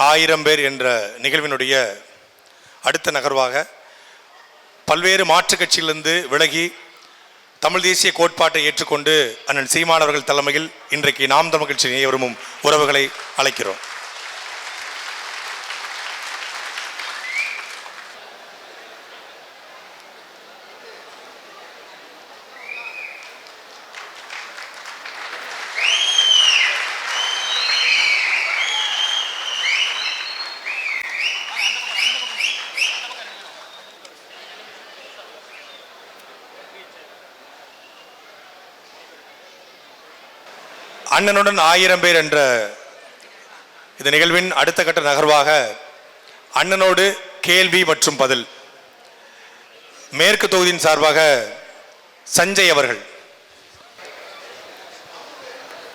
1000 பேர் என்ற நிகழ்வினுடைய அடுத்த நகர்வாக பல்வேறு மாற்றுக் கட்சியிலிருந்து விலகி தமிழ் தேசிய கோட்பாட்டை ஏற்றுக்கொண்டு அண்ணன் சீமான் அவர்கள் தலைமையில் இன்றைக்கு நாம் தமிழ் கட்சி விரும்பும் உறவுகளை அழைக்கிறோம். அண்ணனுடன் 1000 பேர் என்ற இந்த நிகழ்வின் அடுத்த கட்ட நகர்வாக அண்ணனோடு கேள்வி மற்றும் பதில். மேற்கு தொகுதியின் சார்பாக சஞ்சய் அவர்கள்.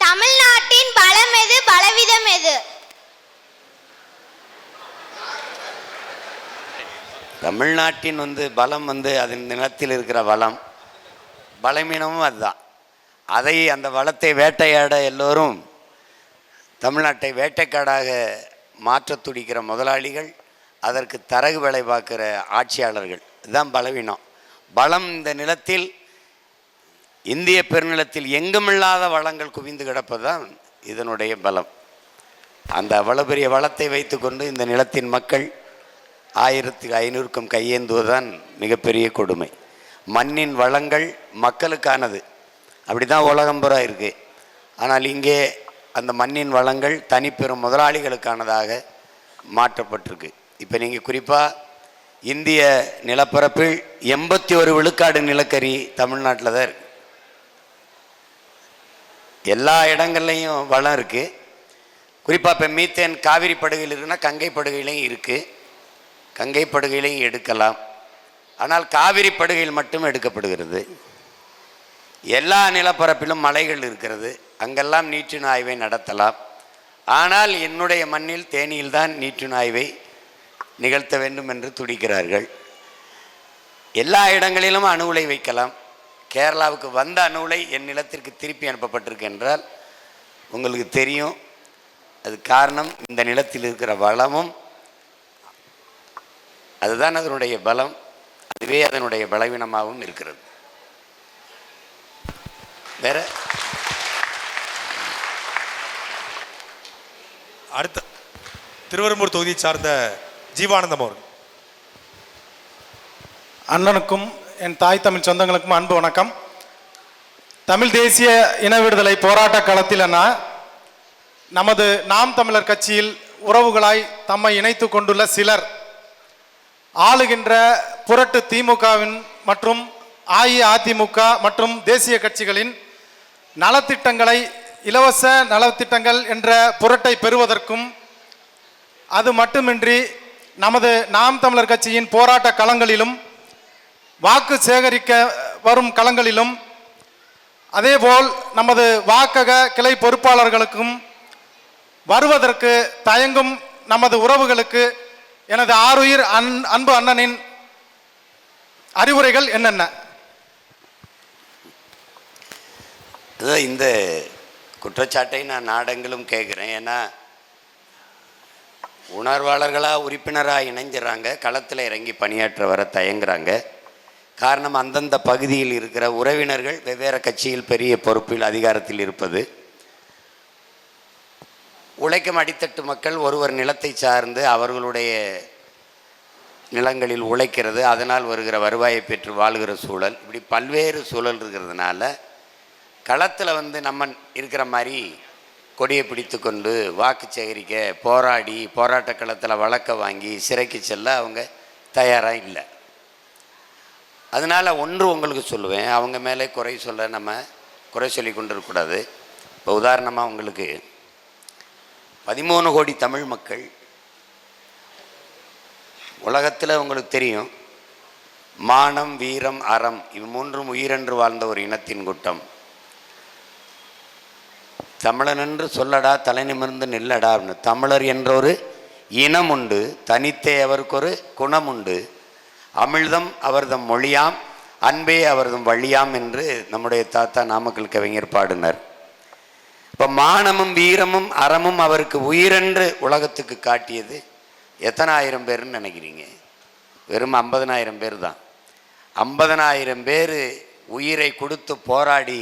தமிழ்நாட்டின் பலம் எது, பலவீனம் எது? தமிழ்நாட்டின் பலம் அதன் நிலத்தில் இருக்கிற வளம், பலவீனமும் அதுதான். அதை அந்த வளத்தை வேட்டையாட எல்லோரும் தமிழ்நாட்டை வேட்டைக்காடாக மாற்ற துடிக்கிற முதலாளிகள், அதற்கு தரகு வேலை பார்க்குற ஆட்சியாளர்கள், இதுதான் பலவீனம். பலம் இந்த நிலத்தில், இந்திய பெருநிலத்தில் எங்குமில்லாத வளங்கள் குவிந்து கிடப்பது தான் இதனுடைய பலம். அந்த அவ்வளவு பெரிய வளத்தை வைத்து கொண்டு இந்த நிலத்தின் மக்கள் 1500க்கும் கையேந்துவதுதான் மிகப்பெரிய கொடுமை. மண்ணின் வளங்கள் மக்களுக்கானது, அப்படி தான் உலகம்புறம் இருக்குது. ஆனால் இங்கே அந்த மண்ணின் வளங்கள் தனிப்பெரும் முதலாளிகளுக்கானதாக மாற்றப்பட்டிருக்கு. இப்போ நீங்கள் குறிப்பாக இந்திய நிலப்பரப்பில் 81 விழுக்காடு நிலக்கரி தமிழ்நாட்டில் தான் இருக்குது. எல்லா இடங்கள்லையும் வளம் இருக்குது. குறிப்பாக இப்போ மீத்தேன் காவிரி படுகையில் இருக்குன்னா கங்கை படுகையிலையும் இருக்குது. கங்கை படுகையிலையும் எடுக்கலாம். ஆனால் காவிரி படுகையில் மட்டும் எடுக்கப்படுகிறது. எல்லா நிலப்பரப்பிலும் மலைகள் இருக்கிறது, அங்கெல்லாம் நீற்றின் ஆய்வை நடத்தலாம். ஆனால் என்னுடைய மண்ணில் தேனியில்தான் நீற்றின் ஆய்வை நிகழ்த்த வேண்டும் என்று துடிக்கிறார்கள். எல்லா இடங்களிலும் அணு உலை வைக்கலாம். கேரளாவுக்கு வந்த அணு உலை என் நிலத்திற்கு திருப்பி அனுப்பப்பட்டிருக்கு என்றால் உங்களுக்கு தெரியும். அது காரணம் இந்த நிலத்தில் இருக்கிற வளமும், அதுதான் அதனுடைய பலம். அதுவே அதனுடைய பலவீனமாகவும் இருக்கிறது. வேற அடுத்த திருவெரும்பூர் தொகுதியை சார்ந்த ஜீவானந்தம் அவர்கள். அண்ணனுக்கும் என் தாய் தமிழ் சொந்தங்களுக்கும் அன்பு வணக்கம். தமிழ் தேசிய இன விடுதலை போராட்ட களத்தில் நமது நாம் தமிழர் கட்சியில் உறவுகளாய் தம்மை இணைத்து கொண்டுள்ள சிலர் ஆளுகின்ற புரட்டு திமுகவின் மற்றும் அஇஅதிமுக மற்றும் தேசிய கட்சிகளின் நலத்திட்டங்களை, இலவச நலத்திட்டங்கள் என்ற புரட்டை பெறுவதற்கும், அது மட்டுமின்றி நமது நாம் தமிழர் கட்சியின் போராட்ட களங்களிலும் வாக்கு சேகரிக்க வரும் களங்களிலும், அதேபோல் நமது வாக்கக கிளை பொறுப்பாளர்களுக்கும் வருவதற்கு தயங்கும் நமது உறவுகளுக்கு எனது ஆருயிர் அன்பு அண்ணனின் அறிவுரைகள் என்னென்ன? இந்த குற்றச்சாட்டை நான் நாடெங்கிலும் கேட்குறேன். ஏன்னா உணர்வாளர்களாக உறுப்பினராக இணைஞ்சிடறாங்க, களத்தில் இறங்கி பணியாற்ற வர தயங்குறாங்க. காரணம், அந்தந்த பகுதியில் இருக்கிற உறவினர்கள் வெவ்வேறு கட்சியில் பெரிய பொறுப்பில் அதிகாரத்தில் இருப்பது. உழைக்கும் அடித்தட்டு மக்கள் ஒருவர் நிலத்தை சார்ந்து அவர்களுடைய நிலங்களில் உழைக்கிறது, அதனால் வருகிற வருவாயை பெற்று வாழ்கிற சூழல், இப்படி பல்வேறு சூழல் இருக்கிறதுனால களத்தில் நம்ம இருக்கிற மாதிரி கொடியை பிடித்து கொண்டு வாக்கு சேகரிக்க போராடி போராட்ட களத்தில் வழக்க வாங்கி சிறைக்கு செல்ல அவங்க தயாராக இல்லை. அதனால் ஒன்று உங்களுக்கு சொல்லுவேன், அவங்க மேலே குறை சொல்ல நம்ம குறை சொல்லி கொண்டு இருக்கக்கூடாது. இப்போ உதாரணமாக உங்களுக்கு 13 கோடி தமிழ் மக்கள், உலகத்தில் உங்களுக்கு தெரியும், மானம் வீரம் அறம் இவ் மூன்றும் உயிரென்று வாழ்ந்த ஒரு இனத்தின் கூட்டம். தமிழன் என்று சொல்லடா தலை நிமிர்ந்து நில்லடா. தமிழர் என்றொரு இனம் உண்டு, தனித்தே அவருக்கு ஒரு குணம் உண்டு, அமிழ்தம் அவர்தம் மொழியாம், அன்பே அவர்தம் வழியாம் என்று நம்முடைய தாத்தா நாமக்கல் கவிஞர் பாடினார். இப்போ மானமும் வீரமும் அறமும் அவருக்கு உயிரென்று உலகத்துக்கு காட்டியது எத்தனை ஆயிரம் பேர்னு நினைக்கிறீங்க? வெறும் 50,000 பேர் தான். 50,000 பேர் உயிரை கொடுத்து போராடி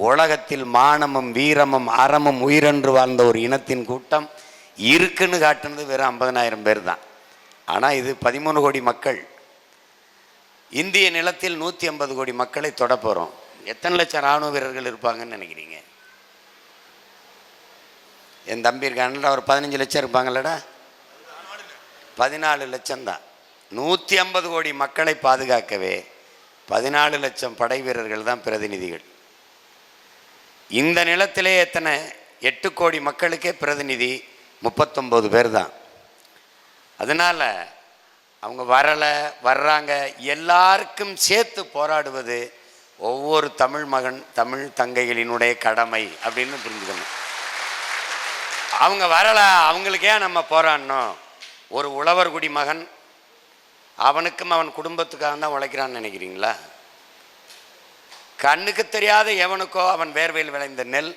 உலகத்தில் மானமும் வீரமும் அறமும் உயிரென்று வாழ்ந்த ஒரு இனத்தின் கூட்டம் இருக்குன்னு காட்டுனது வெறும் 50,000 பேர் தான். ஆனால் இது 13 கோடி மக்கள். இந்திய நிலத்தில் 150 கோடி மக்களை தொட போகிறோம். எத்தனை லட்சம் இராணுவ வீரர்கள் இருப்பாங்கன்னு நினைக்கிறீங்க? என் தம்பி இருக்கான ஒரு 15 லட்சம் இருப்பாங்கல்லடா. 14 லட்சம் தான். 150 கோடி மக்களை பாதுகாக்கவே 14 லட்சம் படை வீரர்கள் தான் பிரதிநிதிகள். இந்த நிலத்திலே எத்தனை 8 கோடி மக்களுக்கே பிரதிநிதி 39 பேர் தான். அதனால் அவங்க வர்றாங்க, எல்லாருக்கும் சேர்த்து போராடுவது ஒவ்வொரு தமிழ் மகன் தமிழ் தங்கைகளினுடைய கடமை அப்படின்னு புரிஞ்சுக்கணும். அவங்க அவங்களுக்கே நம்ம போராடணும். ஒரு உழவர் குடி மகன் அவனுக்கும் அவன் குடும்பத்துக்காக தான் உழைக்கிறான்னு நினைக்கிறீங்களா? கண்ணுக்கு தெரியாத எவனுக்கோ அவன் வேர்வையில் விளைந்த நெல்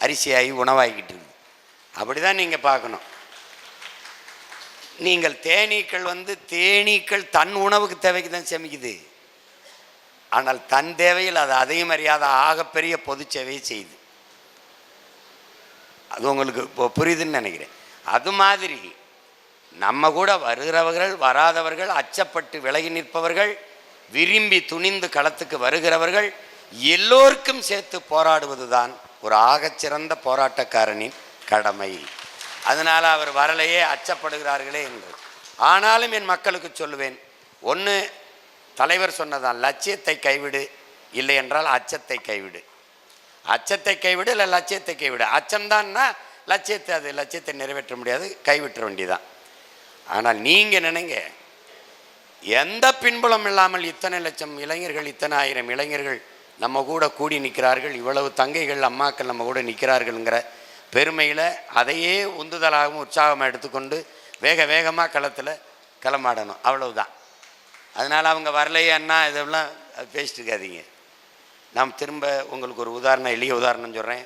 அரிசியாகி உணவாகிக்கிட்டு இருக்குது. அப்படி தான் நீங்கள் பார்க்கணும். நீங்கள் தேனீக்கள் தன் உணவுக்கு தேவைக்கு தான் சேமிக்குது. ஆனால் தன் தேவையில் அது அதையும் அறியாத ஆகப்பெரிய பொது சேவையை செய்யுது. அது உங்களுக்கு இப்போ புரியுதுன்னு நினைக்கிறேன். அது மாதிரி நம்ம கூட வருகிறவர்கள் வராதவர்கள், அச்சப்பட்டு விலகி நிற்பவர்கள், விரும்பி துணிந்து களத்துக்கு வருகிறவர்கள் எல்லோருக்கும் சேர்த்து போராடுவது தான் ஒரு ஆகச்சிறந்த போராட்டக்காரனின் கடமை. அதனால் அவர் வரலையே அச்சப்படுகிறார்களே என்று. ஆனாலும் என் மக்களுக்கு சொல்லுவேன், ஒன்று தலைவர் சொன்னதான், லட்சியத்தை கைவிடு, இல்லை என்றால் அச்சத்தை கைவிடு. அச்சத்தை கைவிடு இல்லை லட்சியத்தை கைவிடு. அச்சம்தான்னா லட்சியத்தை நிறைவேற்ற முடியாது, கைவிட்ட வேண்டியதான். ஆனால் நீங்கள் நினைங்க, எந்த பின்புலம் இல்லாமல் இத்தனை லட்சம் இளைஞர்கள், இத்தனை ஆயிரம் இளைஞர்கள் நம்ம கூட கூடி நிற்கிறார்கள், இவ்வளவு தங்கைகள் அம்மாக்கள் நம்ம கூட நிற்கிறார்கள்ங்கிற பெருமையில் அதையே உந்துதலாகவும் உற்சாகமாக எடுத்துக்கொண்டு வேகமாக களத்தில் களமாடணும். அவ்வளவுதான். அதனால் அவங்க வரலையே அண்ணா இதெல்லாம் பேசிட்டு இருக்காதீங்க. நான் திரும்ப உங்களுக்கு ஒரு உதாரணம், எளிய உதாரணம் சொல்கிறேன்.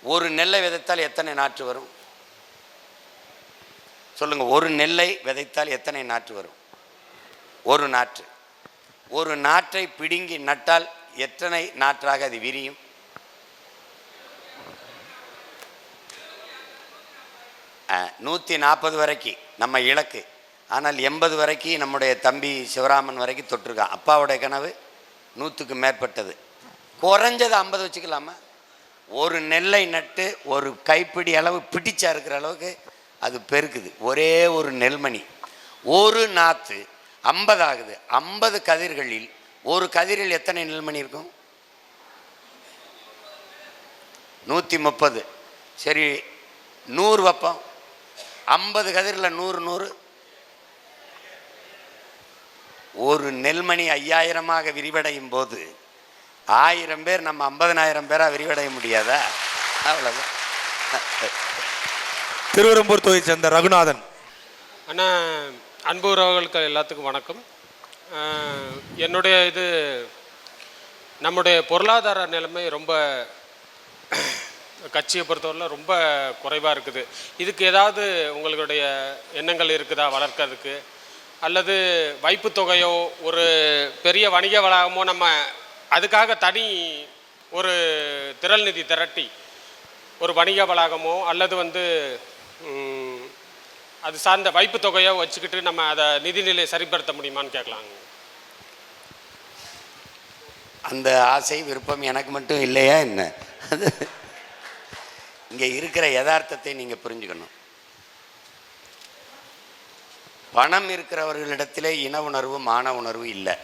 ஒரு நெல்லை விதைத்தால் எத்தனை நாற்று வரும் சொல்லுங்கள்? ஒரு நெல்லை விதைத்தால் எத்தனை நாற்று வரும்? ஒரு நாற்று. ஒரு நாற்றை பிடுங்கி நட்டால் எத்தனை நாற்றாக அது விரியும்? ஆ, 140 வரைக்கும் நம்ம இலக்கு. ஆனால் 80 வரைக்கும் நம்முடைய தம்பி சிவராமன் வரைக்கும் தொட்டிருக்கான். அப்பாவுடைய கனவு 100க்கு மேற்பட்டது. குறைஞ்சது 50 வச்சுக்கலாமா? ஒரு நெல்லை நட்டு ஒரு கைப்பிடி அளவு பிடிச்சா இருக்கிற அளவுக்கு அது பெருக்குது. ஒரே ஒரு நெல்மணி, ஒரு நாற்று 50 ஆகுது. 50 கதிர்களில் ஒரு கதிரில் எத்தனை நெல்மணி இருக்கும்? 130. சரி, 100 வைப்போம். 50 கதிரில் 100 ஒரு நெல்மணி 5000ஆக விரிவடையும் போது 1000 பேர் நம்ம 50,000 பேராக விரிவடைய முடியாதா? அவ்வளோதான். திருவெரும்பூர் தொகுதியை சேர்ந்த ரகுநாதன் அண்ணா, அன்பு உறவுகளுக்கு எல்லாத்துக்கும் வணக்கம். என்னுடைய நம்முடைய பொருளாதார நிலைமை ரொம்ப கட்சியை பொறுத்தவரையில் ரொம்ப குறைவாக இருக்குது. இதுக்கு ஏதாவது உங்களுடைய எண்ணங்கள் இருக்குதா வளர்க்கறதுக்கு? அல்லது வைப்பு தொகையோ ஒரு பெரிய வணிக வளாகமோ நம்ம அதுக்காக தனி ஒரு திரள் நிதி திரட்டி ஒரு வணிக வளாகமோ அல்லது அது சார்ந்த வைப்பு தொகையோ வச்சுக்கிட்டு நம்ம அதை நிதிநிலையை சரிப்படுத்த முடியுமான்னு கேட்கலாங்க. அந்த ஆசை விருப்பம் எனக்கு மட்டும் இல்லையா என்ன? அது இங்கே இருக்கிற யதார்த்தத்தை நீங்கள் புரிஞ்சுக்கணும். பணம் இருக்கிறவர்களிடத்திலே இன உணர்வு மான உணர்வு இல்லை.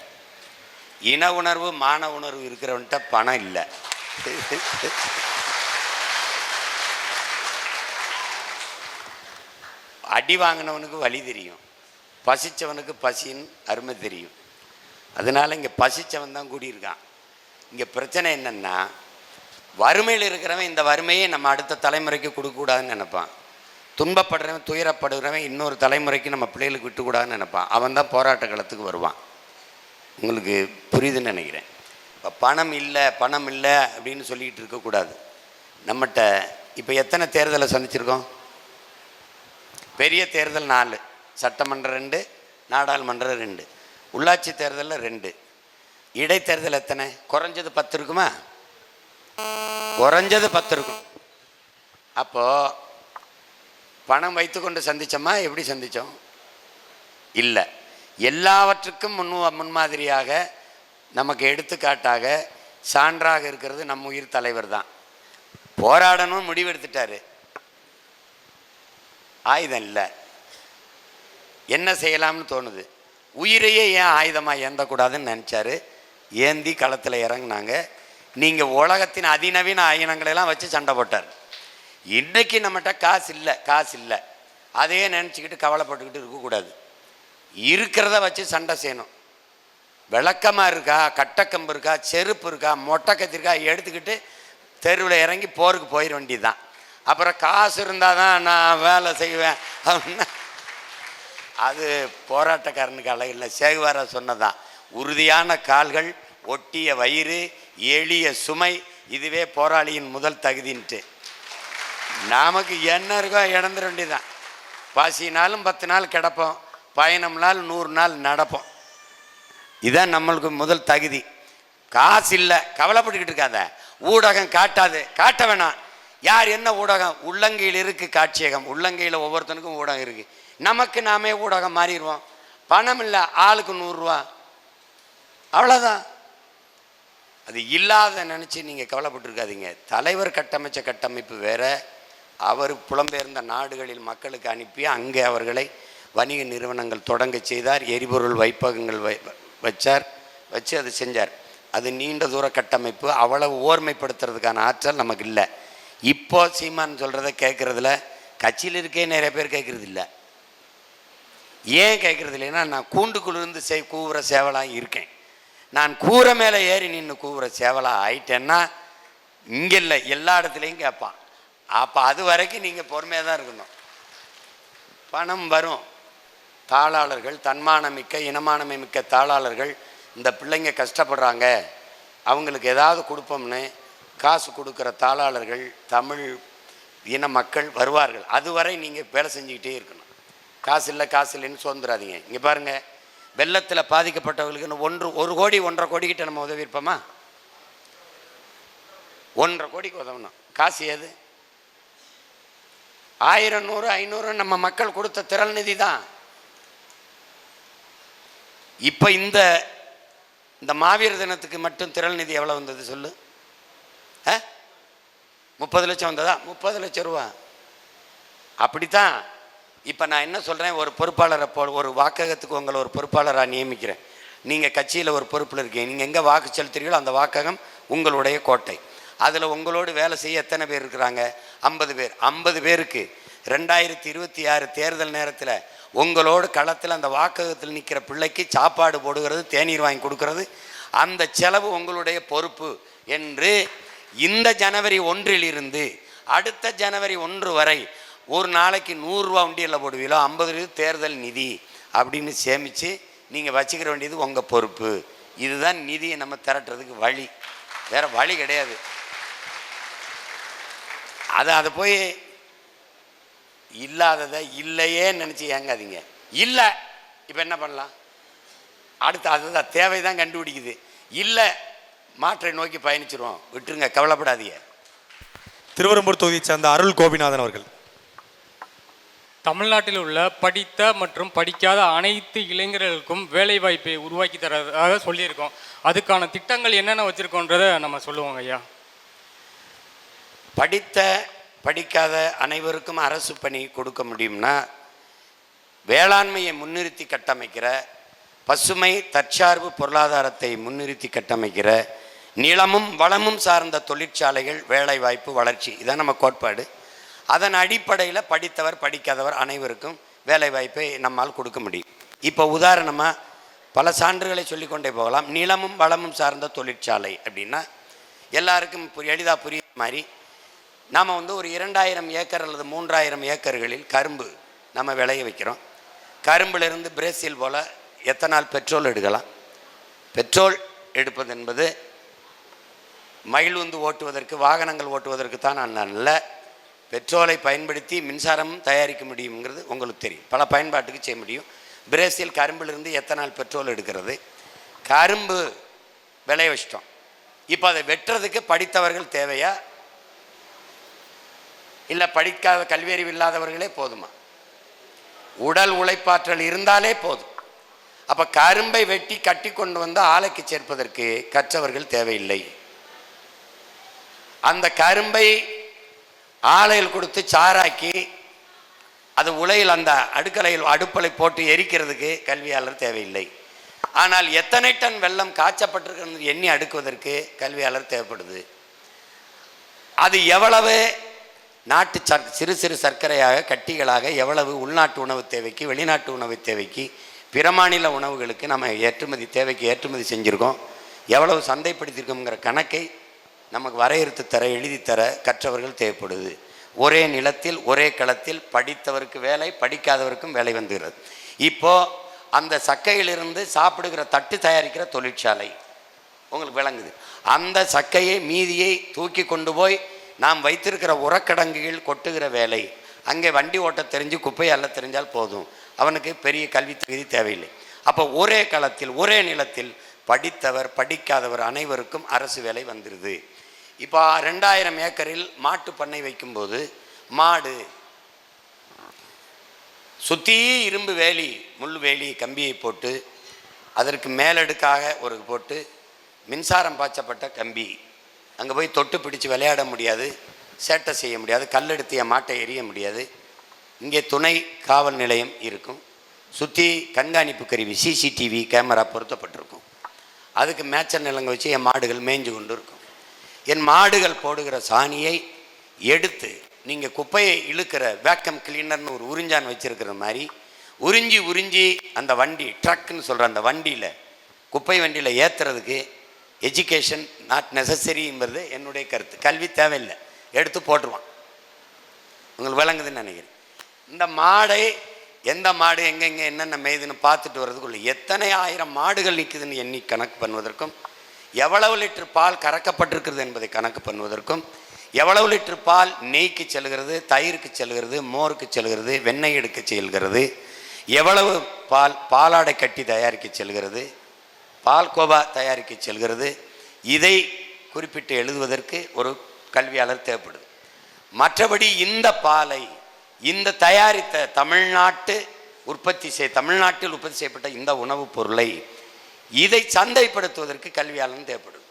இன உணர்வு மான உணர்வு இருக்கிறவன்கிட்ட பணம் இல்லை. அடி வாங்கினவனுக்கு வலி தெரியும், பசித்தவனுக்கு பசின்னு அருமை தெரியும். அதனால் இங்கே பசித்தவன் தான் கூடியிருக்கான். இங்கே பிரச்சனை என்னென்னா, வறுமையில் இருக்கிறவன் இந்த வறுமையை நம்ம அடுத்த தலைமுறைக்கு கொடுக்கக்கூடாதுன்னு நினைப்பான். துன்பப்படுறவன் துயரப்படுகிறவன் இன்னொரு தலைமுறைக்கு நம்ம பிள்ளைகளுக்கு விட்டுக்கூடாதுன்னு நினைப்பான். அவன் தான் போராட்ட களத்துக்கு வருவான். உங்களுக்கு புரியுதுன்னு நினைக்கிறேன். இப்போ பணம் இல்லை அப்படின்னு சொல்லிக்கிட்டு இருக்கக்கூடாது. நம்மகிட்ட இப்போ எத்தனை தேர்தலை சந்திச்சிருக்கோம்? பெரிய தேர்தல் 4, சட்டமன்றம் 2, நாடாளுமன்றம் 2, உள்ளாட்சி தேர்தலில் 2, இடைத்தேர்தல் எத்தனை? குறைஞ்சது 10 இருக்குமா? குறைஞ்சது 10 இருக்கும். அப்போது பணம் வைத்துக்கொண்டு சந்தித்தோமா? எப்படி சந்தித்தோம்? இல்லை. எல்லாவற்றுக்கும் முன்மாதிரியாக நமக்கு எடுத்துக்காட்டாக சான்றாக இருக்கிறது நம்ம உயிர் தலைவர் தான். போராடணும் முடிவெடுத்துட்டாரு, ஆயுதம் இல்லை, என்ன செய்யலாம்னு தோணுது. உயிரையே ஏன் ஆயுதமாக ஏந்தக்கூடாதுன்னு நினச்சாரு. ஏந்தி களத்தில் இறங்கினாங்க. நீங்கள் உலகத்தின் அதிநவீன ஆயுதங்களெல்லாம் வச்சு சண்டை போட்டார். இன்றைக்கி நம்மகிட்ட காசு இல்லை அதையே நினச்சிக்கிட்டு கவலைப்பட்டுக்கிட்டு இருக்கக்கூடாது. இருக்கிறத வச்சு சண்டை செய்யணும். விளக்கமாக இருக்கா, கட்டக்கம்பு இருக்கா, செருப்பு இருக்கா, மொட்டை கத்திரிக்கா எடுத்துக்கிட்டு தெருவில் இறங்கி போருக்கு போயிட வேண்டியது தான். அப்புறம் காசு இருந்தால் தான் நான் வேலை செய்வேன் அப்படின்னா அது போராட்டக்காரனுக்கு அழகில்லை. சேகுவாரா சொன்னதான், உறுதியான கால்கள், ஒட்டிய வயிறு, எளிய சுமை, இதுவே போராளியின் முதல் தகுதின்ட்டு. நமக்கு என்ன இருக்கோ இழந்துட வேண்டியதான். பசினாலும் 10 நாள் கிடப்போம், பயணம்னால் 100 நாள் நடப்போம். இதுதான் நம்மளுக்கு முதல் தகுதி. காசு இல்லை கவலைப்பட்டுக்கிட்டு இருக்காத. ஊடகம் காட்டாது, காட்ட வேணாம். யார் என்ன ஊடகம்? உள்ளங்கையில் இருக்குது காட்சியகம். உள்ளங்கையில் ஒவ்வொருத்தனுக்கும் ஊடகம் இருக்குது. நமக்கு நாமே ஊடகம் மாறிடுவோம். பணம் இல்லை, ஆளுக்கு 100 ரூபா, அவ்வளோதான். அது இல்லாத நினச்சி நீங்கள் கவலைப்பட்டுருக்காதீங்க. தலைவர் கட்டமைச்ச கட்டமைப்பு வேற. அவர் புலம்பெயர்ந்த நாடுகளில் மக்களுக்கு அனுப்பி அங்கே அவர்களை வணிக நிறுவனங்கள் தொடங்க செய்தார். எரிபொருள் வைப்பகங்கள் வச்சு அது செஞ்சார். அது நீண்ட தூர கட்டமைப்பு. அவ்வளவு ஓர்மைப்படுத்துறதுக்கான ஆற்றல் நமக்கு இல்லை. இப்போ சீமான் சொல்கிறத கேட்குறதுல கட்சியில் இருக்கே நிறைய பேர் கேட்குறது இல்லை. ஏன் கேட்குறது இல்லைன்னா, நான் கூண்டுக்குள்ளிருந்து கூவுற சேவலாக இருக்கேன். நான் கூரை மேலே ஏறி நின்று கூவுற சேவலாக ஆயிட்டேன்னா இங்கே இல்லை, எல்லா இடத்துலையும் கேட்பான். அப்போ அது வரைக்கும் நீங்கள் பொறுமையாக தான் இருக்கணும். பணம் வரும். தாளாளர்கள், தன்மானமிக்க இனமானமை மிக்க தாளாளர்கள், இந்த பிள்ளைங்க கஷ்டப்படுறாங்க, அவங்களுக்கு ஏதாவது கொடுப்போம்னு காசு கொடுக்குற தாளாளர்கள், தமிழ் இன மக்கள் வருவார்கள். அதுவரை நீங்கள் வேலை செஞ்சுக்கிட்டே இருக்கணும். காசு இல்லைன்னு சோர்ந்துடாதீங்க. இங்கே பாருங்கள், வெள்ளத்தில் பாதிக்கப்பட்டவர்களுக்கு 1 கோடி 1.5 கோடிக்கிட்ட நம்ம உதவி இருப்போமா? 1.5 கோடிக்கு உதவணும். காசு ஏது? 1000, 100, 500 நம்ம மக்கள் கொடுத்த திரள் நிதி தான். இப்போ இந்த மாவீர தினத்துக்கு மட்டும் திரள் நிதி எவ்வளோ வந்தது சொல்லு? 30 லட்சம் வந்ததா? 30 லட்சம் ரூபா. அப்படித்தான். இப்போ நான் என்ன சொல்கிறேன், ஒரு பொறுப்பாளரை ஒரு வாக்ககத்துக்கு உங்களை ஒரு பொறுப்பாளராக நியமிக்கிறேன். நீங்கள் கட்சியில் ஒரு பொறுப்பில் இருக்கீங்க. நீங்கள் எங்கே வாக்கு செலுத்துறீங்களோ அந்த வாக்ககம் உங்களுடைய கோட்டை. அதில் உங்களோடு வேலை செய்ய எத்தனை பேர் இருக்கிறாங்க? 50 பேர். 50 பேருக்கு 2026 தேர்தல் நேரத்தில் உங்களோடு களத்தில் அந்த வாக்ககத்தில் நிற்கிற பிள்ளைக்கு சாப்பாடு போடுகிறது, தேநீர் வாங்கி கொடுக்கறது, அந்த செலவு உங்களுடைய பொறுப்பு என்று இந்த ஜனவரி 1 அடுத்த ஜனவரி 1 வரை ஒரு நாளைக்கு 100 ரூபா உண்டியலில் போடுவீங்களோ 50 தேர்தல் நிதி அப்படின்னு சேமித்து நீங்கள் வச்சுக்கிற வேண்டியது உங்கள் பொறுப்பு. இதுதான் நிதியை நம்ம திரட்டுறதுக்கு வழி, வேறு வழி கிடையாது. அதை போய் இல்லாததை இல்லையே நினச்சி ஏங்காதீங்க. இல்லை இப்போ என்ன பண்ணலாம்? அடுத்து அதுதான் தேவை தான் கண்டுபிடிக்குது. இல்லை மாற்றை நோக்கி பயணிச்சிருவோம், விட்டுருங்க, கவலைப்படாதீங்க. திருவெரும்பூர் தொகுதியை சேர்ந்த அருள் கோபிநாதன் அவர்கள். தமிழ்நாட்டில் உள்ள படித்த மற்றும் படிக்காத அனைத்து இளைஞர்களுக்கும் வேலைவாய்ப்பை உருவாக்கி தரதாக சொல்லியிருக்கோம். அதுக்கான திட்டங்கள் என்னென்ன வச்சுருக்கோன்றதை நம்ம சொல்லுவோங்க ஐயா. படித்த படிக்காத அனைவருக்கும் அரசு பணி கொடுக்க முடியும்னா, வேளாண்மையை முன்னிறுத்தி கட்டமைக்கிற, பசுமை தற்சார்பு பொருளாதாரத்தை முன்னிறுத்தி கட்டமைக்கிற, நிலமும் வளமும் சார்ந்த தொழிற்சாலைகள், வேலைவாய்ப்பு, வளர்ச்சி, இதான் நம்ம கோட்பாடு. அதன் அடிப்படையில் படித்தவர் படிக்காதவர் அனைவருக்கும் வேலைவாய்ப்பை நம்மால் கொடுக்க முடியும். இப்போ உதாரணமாக பல சான்றுகளை சொல்லிக்கொண்டே போகலாம். நிலமும் வளமும் சார்ந்த தொழிற்சாலை அப்படின்னா எல்லாருக்கும் எளிதாக புரியுற மாதிரி, நாம் ஒரு 2000 ஏக்கர் அல்லது 3000 ஏக்கர்களில் கரும்பு நம்ம விளைய வைக்கிறோம். கரும்பிலிருந்து பிரேசில் போல் எத்தனால் பெட்ரோல் எடுக்கலாம். பெட்ரோல் எடுப்பது என்பது மயில் உந்து ஓட்டுவதற்கு, வாகனங்கள் ஓட்டுவதற்கு தான் நல்ல பெட்ரோலை பயன்படுத்தி மின்சாரமும் தயாரிக்க முடியுங்கிறது உங்களுக்கு தெரியும். பல பயன்பாட்டுக்கு செய்ய முடியும். பிரேசில் கரும்பிலிருந்து எத்தனால் பெட்ரோல் எடுக்கிறது. கரும்பு விளைய வச்சிட்டோம். இப்போ அதை வெட்டுறதுக்கு படித்தவர்கள் தேவையா, இல்லை படிக்காத கல்வியறிவு இல்லாதவர்களே போதுமா? உடல் உழைப்பாற்றல் இருந்தாலே போதும். அப்போ கரும்பை வெட்டி கட்டி கொண்டு வந்து ஆலைக்கு சேர்ப்பதற்கு கற்றவர்கள் தேவையில்லை. அந்த கரும்பை ஆலையில் கொடுத்து சாராக்கி அது உலையில் அந்த அடுப்பலை போட்டு எரிக்கிறதுக்கு கல்வியாளர் தேவையில்லை. ஆனால் எத்தனை டன் வெல்லம் காய்ச்சப்பட்டிருக்கிறது எண்ணி அடுக்குவதற்கு கல்வியாளர் தேவைப்படுது. அது எவ்வளவு நாட்டு சிறு சிறு சர்க்கரையாக கட்டிகளாக எவ்வளவு உள்நாட்டு உணவு தேவைக்கு, வெளிநாட்டு உணவு தேவைக்கு, பிற மாநில உணவுகளுக்கு நம்ம தேவைக்கு ஏற்றுமதி செஞ்சுருக்கோம், எவ்வளவு சந்தைப்படுத்தியிருக்கோங்கிற கணக்கை நமக்கு வரையறுத்து தர, எழுதித்தர கற்றவர்கள் தேவைப்படுது. ஒரே நிலத்தில் ஒரே களத்தில் படித்தவருக்கு வேலை, படிக்காதவருக்கும் வேலை வந்துகிறது. இப்போது அந்த சக்கையிலிருந்து சாப்பிடுகிற தட்டு தயாரிக்கிற தொழிற்சாலை உங்களுக்கு விளங்குது. அந்த சக்கையை மீதியை தூக்கி கொண்டு போய் நாம் வைத்திருக்கிற உரக்கடங்குகள் கொட்டுகிற வேலை. அங்கே வண்டி ஓட்ட தெரிஞ்சு குப்பை அள்ள தெரிஞ்சால் போதும், அவனுக்கு பெரிய கல்வி தகுதி தேவையில்லை. அப்போ ஒரே களத்தில் ஒரே நிலத்தில் படித்தவர் படிக்காதவர் அனைவருக்கும் அரசு வேலை வந்துடுது. இப்போ 2000 ஏக்கரில் மாட்டு பண்ணை வைக்கும்போது மாடு சுற்றி இரும்பு வேலி, முள் வேலி கம்பியை போட்டு அதற்கு மேலடுக்காக ஒரு போட்டு மின்சாரம் பாய்ச்சப்பட்ட கம்பி, அங்கே போய் தொட்டு பிடிச்சு விளையாட முடியாது, சேட்டை செய்ய முடியாது, கல்லெடுத்திய மாட்டை எரிய முடியாது. இங்கே துணை காவல் நிலையம் இருக்கும், சுற்றி கண்காணிப்பு கருவி CCTV கேமரா பொருத்தப்பட்டிருக்கும். அதுக்கு மேய்ச்சல் நிலங்க வச்சு என் மாடுகள் மேய்ஞ்சு கொண்டு இருக்கும். என் மாடுகள் போடுகிற சாணியை எடுத்து நீங்கள் குப்பையை இழுக்கிற வேக்கம் கிளீனர்னு ஒரு உறிஞ்சான் வச்சுருக்கிற மாதிரி உறிஞ்சி உறிஞ்சி அந்த வண்டி ட்ரக்குன்னு சொல்கிற அந்த வண்டியில், குப்பை வண்டியில் ஏற்றுறதுக்கு எஜுகேஷன் நாட் நெசசரிங்கிறது என்னுடைய கருத்து. கல்வி தேவையில்லை, எடுத்து போட்டுருவான். உங்களுக்கு விளங்குதுன்னு நினைக்கிறேன். இந்த மாடை எந்த மாடு எங்கெங்கே என்னென்ன மேய்துன்னு பார்த்துட்டு வர்றதுக்குள்ள எத்தனை ஆயிரம் மாடுகள் நிற்குதுன்னு எண்ணி கணக்கு பண்ணுவதற்கும், எவ்வளவு லிட்டர் பால் கறக்கப்பட்டிருக்கிறது என்பதை கணக்கு பண்ணுவதற்கும், எவ்வளவு லிட்டர் பால் நெய்க்கு செல்கிறது, தயிருக்கு செல்கிறது, மோருக்கு செல்கிறது, வெண்ணெய் எடுக்க செல்கிறது, எவ்வளவு பால் பாலாடை கட்டி தயாரிக்க செல்கிறது, பால் கோவா தயாரிக்க செல்கிறது, இதை குறிப்பிட்டு எழுதுவதற்கு ஒரு கல்வியாளர் தேவைப்படுது. மற்றபடி இந்த பாலை இந்த தயாரித்த தமிழ்நாட்டில் உற்பத்தி செய்யப்பட்ட இந்த உணவுப் பொருளை இதை சந்தைப்படுத்துவதற்கு கல்வியாளர் தேவைப்படுது.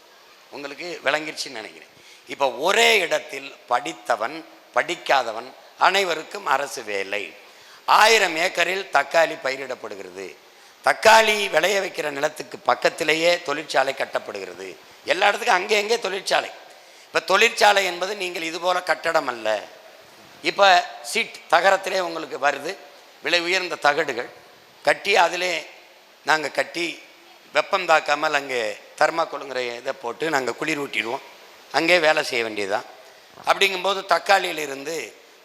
உங்களுக்கு விளங்கிடுச்சின்னு நினைக்கிறேன். இப்போ ஒரே இடத்தில் படித்தவன் படிக்காதவன் அனைவருக்கும் அரசு வேலை. 1000 ஏக்கரில் தக்காளி பயிரிடப்படுகிறது. தக்காளி விளைய வைக்கிற நிலத்துக்கு பக்கத்திலேயே தொழிற்சாலை கட்டப்படுகிறது. எல்லா இடத்துக்கும் அங்கே அங்கே தொழிற்சாலை. இப்போ தொழிற்சாலை என்பது நீங்கள் இதுபோல் கட்டடம் அல்ல. இப்போ சீட் தகரத்திலே உங்களுக்கு வருது, விலை உயர்ந்த தகடுகள் கட்டி அதிலே நாங்கள் கட்டி வெப்பம் தாக்காமல் அங்கே தர்மாக்கோலுங்கிற இதை போட்டு நாங்கள் குளிர் ஊட்டிடுவோம், அங்கே வேலை செய்ய வேண்டியதுதான். அப்படிங்கும்போது தக்காளியிலிருந்து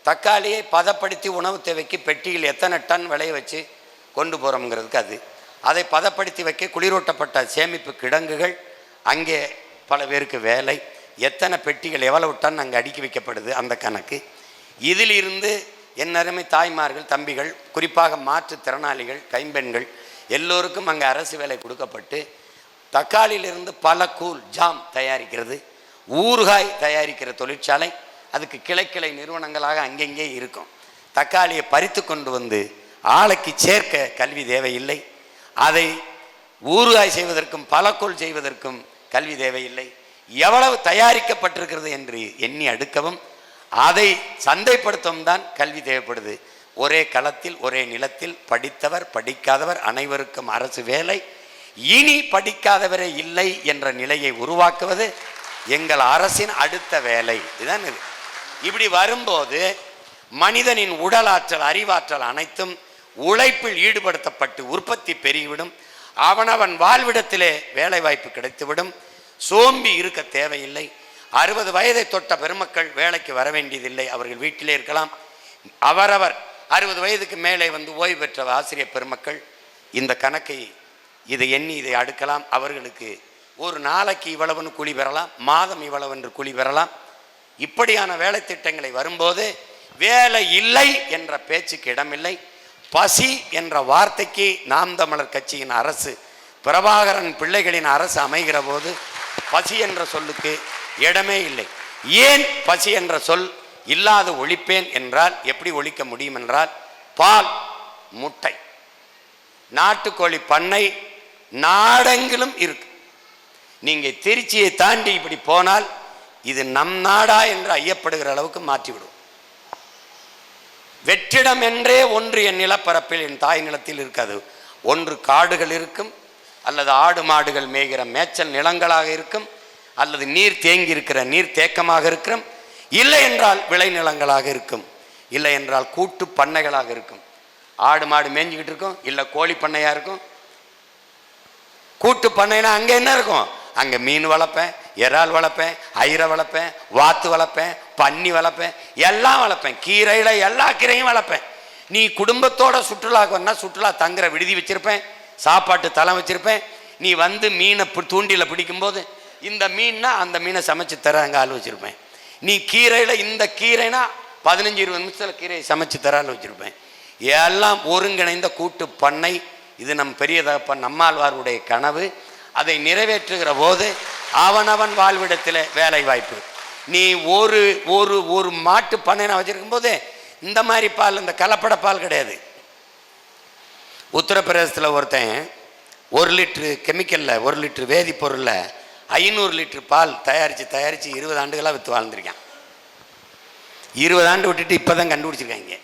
தக்காளியை பதப்படுத்தி உணவு தேவைக்கு பெட்டியில் எத்தனை டன் விளைய வச்சு கொண்டு போகிறோம்ங்கிறதுக்கு அதை பதப்படுத்தி வைக்க குளிரூட்டப்பட்ட சேமிப்பு கிடங்குகள், அங்கே பல பேருக்கு வேலை, எத்தனை பெட்டிகள் எவ்வளவு டன் அங்கே அடுக்கி வைக்கப்படுது அந்த கணக்கு. இதிலிருந்து என் அருமை தாய்மார்கள் தம்பிகள், குறிப்பாக மாற்றுத்திறனாளிகள் கைம்பெண்கள் எல்லோருக்கும் அங்கே அரசு வேலை கொடுக்கப்பட்டு தக்காளியிலிருந்து பல கூழ் ஜாம் தயாரிக்கிறது, ஊறுகாய் தயாரிக்கிற தொழிற்சாலை, அதுக்கு கிளை நிறுவனங்களாக அங்கெங்கே இருக்கும். தக்காளியை பறித்து கொண்டு வந்து ஆலைக்கு சேர்க்க கல்வி தேவையில்லை. அதை ஊறுகாய் செய்வதற்கும் பலக்கூழ் செய்வதற்கும் கல்வி தேவையில்லை. எவ்வளவு தயாரிக்கப்பட்டிருக்கிறது என்று எண்ணி அடுக்கவும் அதை சந்தைப்படுத்தவும் தான் கல்வி தேவைப்படுது. ஒரே களத்தில் ஒரே நிலத்தில் படித்தவர் படிக்காதவர் அனைவருக்கும் அரசு வேலை. இனி படிக்காதவரே இல்லை என்ற நிலையை உருவாக்குவது எங்கள் அரசின் அடுத்த வேலை. இதுதான் இது. இப்படி வரும்போது மனிதனின் உடலாற்றல் அறிவாற்றல் அனைத்தும் உழைப்பில் ஈடுபடுத்தப்பட்டு உற்பத்தி பெருகிவிடும். அவனவன் வாழ்விடத்திலே வேலை வாய்ப்பு கிடைத்துவிடும். சோம்பி இருக்க தேவையில்லை. 60 வயதை தொட்ட பெருமக்கள் வேலைக்கு வர வேண்டியதில்லை, அவர்கள் வீட்டிலே இருக்கலாம். அவரவர் 60 வயதுக்கு மேலே வந்து ஓய்வு பெற்ற ஆசிரியர் பெருமக்கள் இந்த கணக்கை இதை எண்ணி இதை அடுக்கலாம். அவர்களுக்கு ஒரு நாளைக்கு இவ்வளவுன்னு கூலி பெறலாம், மாதம் இவ்வளவு என்று கூலி பெறலாம். இப்படியான வேலை திட்டங்களை வரும்போது வேலை இல்லை என்ற பேச்சுக்கு இடமில்லை. பசி என்ற வார்த்தைக்கு நாம் தமிழர் கட்சியின் அரசு, பிரபாகரன் பிள்ளைகளின் அரசு அமைகிற போது பசி என்ற சொல்லுக்கு இடமே இல்லை. ஏன் பசி என்ற சொல் இல்லாத ஒழிப்பேன் என்றால் எப்படி ஒழிக்க முடியும் என்றால், பால், முட்டை, நாட்டுக்கோழி பண்ணை நாடெங்கிலும் இருக்கு. நீங்க திருச்சியை தாண்டி இப்படி போனால் இது நம் நாடா என்று ஐயப்படுகிற அளவுக்கு மாற்றிவிடும். வெற்றிடம் என்றே ஒன்று என் நிலப்பரப்பில், என் தாய் நிலத்தில் இருக்காது. ஒன்று காடுகள் இருக்கும், அல்லது ஆடு மாடுகள் மேய்கிற மேய்ச்சல் நிலங்களாக இருக்கும், அல்லது நீர் தேங்கி இருக்கிற நீர் தேக்கமாக இருக்கும், இல்லை என்றால் விளைநிலங்களாக இருக்கும், இல்லை என்றால் கூட்டு பண்ணைகளாக இருக்கும். ஆடு மாடு மேய்ஞ்சிக்கிட்டு இருக்கும், இல்லை கோழி பண்ணையாக இருக்கும். கூட்டு பண்ணைனா அங்கே என்ன இருக்கும்? அங்கே மீன் வளர்ப்பேன், இறால் வளர்ப்பேன், ஐரை வளர்ப்பேன், வாத்து வளர்ப்பேன், பன்னி வளர்ப்பேன், எல்லாம் வளர்ப்பேன். கீரையில் எல்லா கீரையும் வளர்ப்பேன். நீ குடும்பத்தோட சுற்றுலாவுக்கு வந்தால் சுற்றுலா தங்குற விடுதி வச்சுருப்பேன், சாப்பாட்டு தளம் வச்சுருப்பேன். நீ வந்து மீனை தூண்டியில் பிடிக்கும்போது இந்த மீன்னா அந்த மீனை சமைச்சு தர அங்கே ஆள் வச்சுருப்பேன். நீ கீரையில் இந்த கீரைனா 15-20 நிமிஷத்தில் கீரையை சமைச்சு தர ஆள் வச்சுருப்பேன். எல்லாம் ஒருங்கிணைந்த கூட்டு பண்ணை. இது நம் பெரிய தகப்பன் நம்மாழ்வாருடைய கனவு. அதை நிறைவேற்றுகிற போது அவனவன் வாழ்விடத்தில் வேலை வாய்ப்பு. நீ ஒரு ஒரு ஒரு மாட்டு பண்ணை வச்சிருக்கும் போது இந்த மாதிரி பால், இந்த கலப்பட பால் கிடையாது. உத்தரப்பிரதேசத்தில் ஒருத்தன் 1 லிட்டரு கெமிக்கலில், 1 லிட்டரு வேதிப்பொருளில் 500 லிட்டரு பால் தயாரித்து 20 ஆண்டுகளாக விற்று வாழ்ந்துருக்கான். 20 ஆண்டு விட்டுட்டு இப்போ தான் கண்டுபிடிச்சிருக்காங்க.